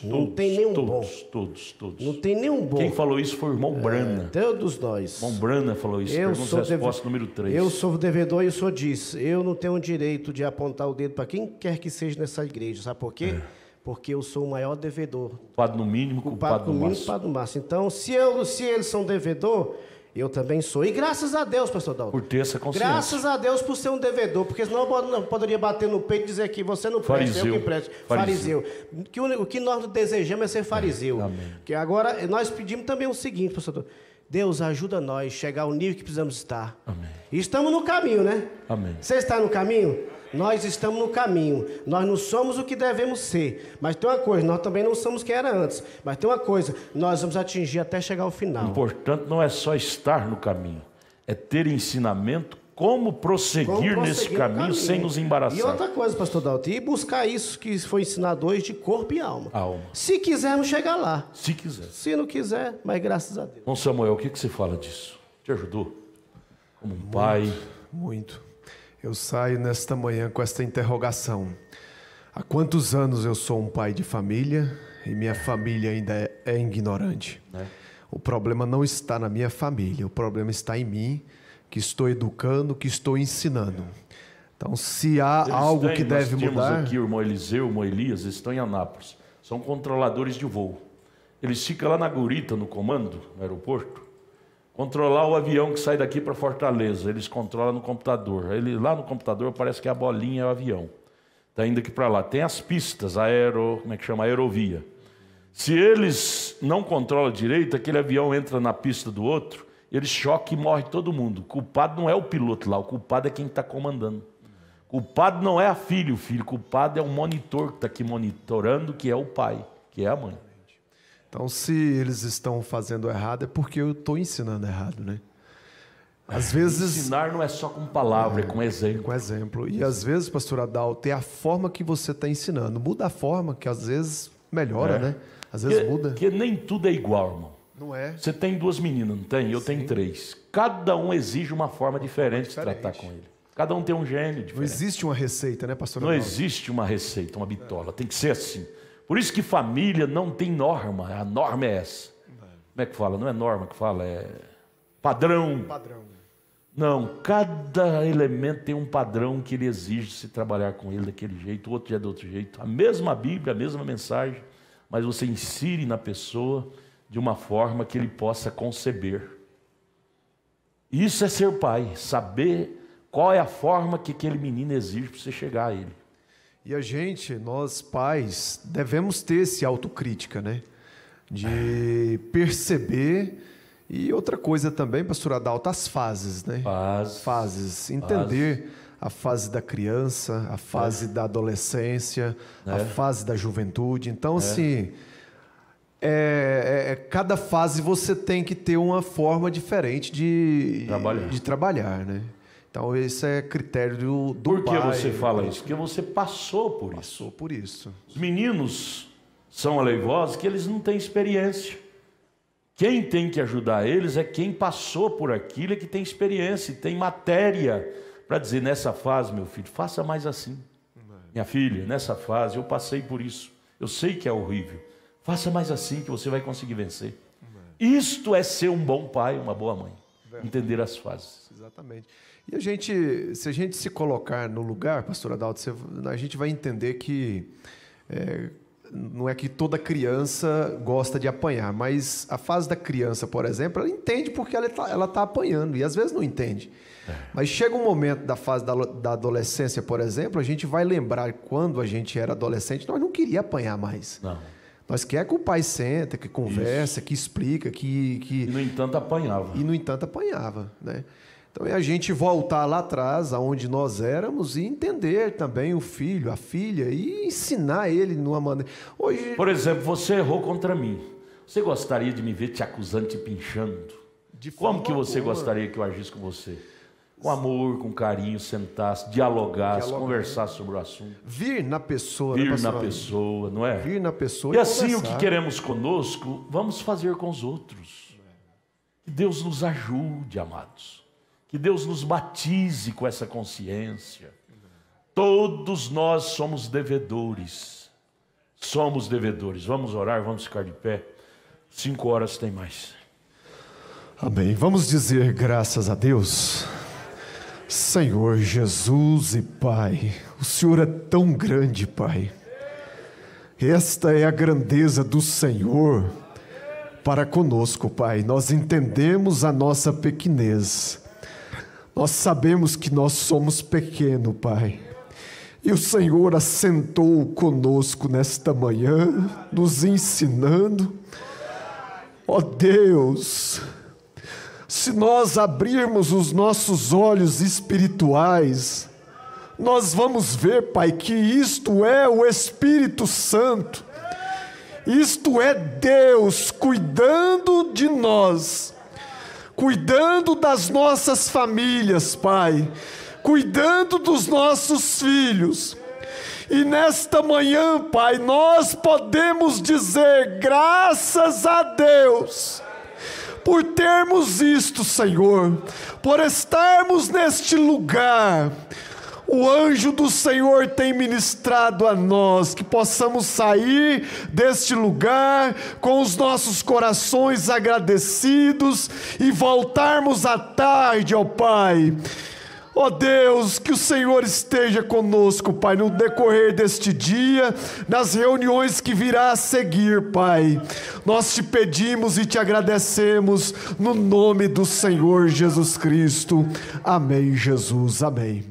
Não tem nenhum bom. Todos. Não tem nenhum bom. Quem falou isso foi o irmão Brana. Todos nós. O irmão Brana falou isso. Pergunta resposta número 3. Eu sou devedor e o senhor diz, eu não tenho o direito de apontar o dedo para quem quer que seja nessa igreja. Sabe por quê? Porque eu sou o maior devedor. Culpado no mínimo, culpado no máximo. Culpado no máximo. Então, se eles são devedor, eu também sou. E graças a Deus, pastor Dalton. Por ter essa consciência. Graças a Deus por ser um devedor, porque senão eu não poderia bater no peito e dizer que você não presta, eu que presto. Fariseu. O que nós desejamos é ser fariseu. Amém. Que agora nós pedimos também o seguinte, pastor Dalton. Deus ajuda nós a chegar ao nível que precisamos estar. Amém. E estamos no caminho, né? Amém. Você está no caminho? Nós estamos no caminho. Nós não somos o que devemos ser. Mas tem uma coisa, nós também não somos quem era antes. Mas tem uma coisa, nós vamos atingir até chegar ao final. O importante não é só estar no caminho, é ter ensinamento como prosseguir nesse caminho sem nos embaraçar. E outra coisa, pastor Dalton, e buscar isso que foi ensinado hoje de corpo e alma. Se quisermos chegar lá. Se quiser. Se não quiser, mas graças a Deus. Bom, Samuel, o que você fala disso? Te ajudou? Como um pai? Muito. Eu saio nesta manhã com esta interrogação. Há quantos anos eu sou um pai de família e minha família ainda é ignorante? O problema não está na minha família, o problema está em mim, que estou educando, que estou ensinando. Então, se há algo que deve mudar... Nós temos aqui o irmão Eliseu, o irmão Elias, eles estão em Anápolis. São controladores de voo. Eles ficam lá na Gurita, no comando, no aeroporto. Controlar o avião que sai daqui para Fortaleza, eles controlam no computador. Lá no computador parece que a bolinha é o avião. Está indo aqui para lá. Tem as pistas, aerovia. Se eles não controlam direito, aquele avião entra na pista do outro, ele choca e morre todo mundo. O culpado não é o piloto lá, o culpado é quem está comandando. O culpado não é o filho, o culpado é o monitor que está aqui monitorando, que é o pai, que é a mãe. Então, se eles estão fazendo errado, é porque eu estou ensinando errado, né? Às vezes... Ensinar não é só com palavra, é com exemplo. Com exemplo. E às vezes, pastor Adalto, é a forma que você está ensinando. Muda a forma, que às vezes melhora, né? Às vezes muda. Porque nem tudo é igual, irmão. Não é? Você tem 2 meninas, não tem? Eu tenho 3. Cada um exige uma forma diferente de tratar com ele. Cada um tem um gênio diferente. Não existe uma receita, né, pastor Não Adalto? existe uma receita, uma bitola. Tem que ser assim. Por isso que família não tem norma. A norma é essa. Como é que fala? Não é norma que fala, é padrão. Não, cada elemento tem um padrão que ele exige se trabalhar com ele daquele jeito, o outro já é de outro jeito. A mesma Bíblia, a mesma mensagem, mas você insere na pessoa de uma forma que ele possa conceber. Isso é ser pai, saber qual é a forma que aquele menino exige para você chegar a ele. E a gente, nós pais, devemos ter esse autocrítica, né? De perceber. E outra coisa também, pastor Adalto, as fases, né? Fases. Entender a fase da criança, a fase da adolescência, a fase da juventude. Então, assim, cada fase você tem que ter uma forma diferente de trabalhar, né? Então, esse é critério do pai. Por que você fala isso? Porque você passou por isso. Passou por isso. Os meninos são aleivosos que eles não têm experiência. Quem tem que ajudar eles é quem passou por aquilo, é que tem experiência, tem matéria para dizer, nessa fase, meu filho, faça mais assim. Minha filha, nessa fase eu passei por isso. Eu sei que é horrível. Faça mais assim que você vai conseguir vencer. Isto é ser um bom pai, uma boa mãe. Entender as fases. Exatamente. E se a gente se colocar no lugar, pastor Adalto, a gente vai entender que não é que toda criança gosta de apanhar, mas a fase da criança, por exemplo, ela entende porque ela está apanhando, e às vezes não entende. Mas chega um momento da fase da adolescência, por exemplo, a gente vai lembrar quando a gente era adolescente, nós não queríamos apanhar mais. Não. Nós queremos que o pai senta, que conversa, que explica, que... E, no entanto, apanhava. Né? Então, é a gente voltar lá atrás, aonde nós éramos, e entender também o filho, a filha, e ensinar ele numa maneira... Hoje... Por exemplo, você errou contra mim. Você gostaria de me ver te acusando, te pinchando? Como que você gostaria que eu agisse com você? Com amor, com carinho, sentasse, dialogasse, conversasse sobre o assunto. Vir na pessoa. Vir na pessoa, não é? Vir na pessoa e assim, o que queremos conosco, vamos fazer com os outros. Que Deus nos ajude, amados. Que Deus nos batize com essa consciência. Todos nós somos devedores. Somos devedores. Vamos orar, vamos ficar de pé. 5 horas tem mais. Amém. Vamos dizer graças a Deus. Senhor Jesus e Pai, o Senhor é tão grande, Pai. Esta é a grandeza do Senhor para conosco, Pai. Nós entendemos a nossa pequenez. Nós sabemos que nós somos pequenos, Pai. E o Senhor assentou conosco nesta manhã, nos ensinando. Ó Deus, se nós abrirmos os nossos olhos espirituais, nós vamos ver, Pai, que isto é o Espírito Santo, isto é Deus cuidando de nós, cuidando das nossas famílias, Pai, cuidando dos nossos filhos. E nesta manhã, Pai, nós podemos dizer graças a Deus por termos isto, Senhor, por estarmos neste lugar. O anjo do Senhor tem ministrado a nós, que possamos sair deste lugar com os nossos corações agradecidos e voltarmos à tarde, ó Pai. Ó Deus, que o Senhor esteja conosco, Pai, no decorrer deste dia, nas reuniões que virá a seguir, Pai. Nós te pedimos e te agradecemos no nome do Senhor Jesus Cristo. Amém, Jesus, amém.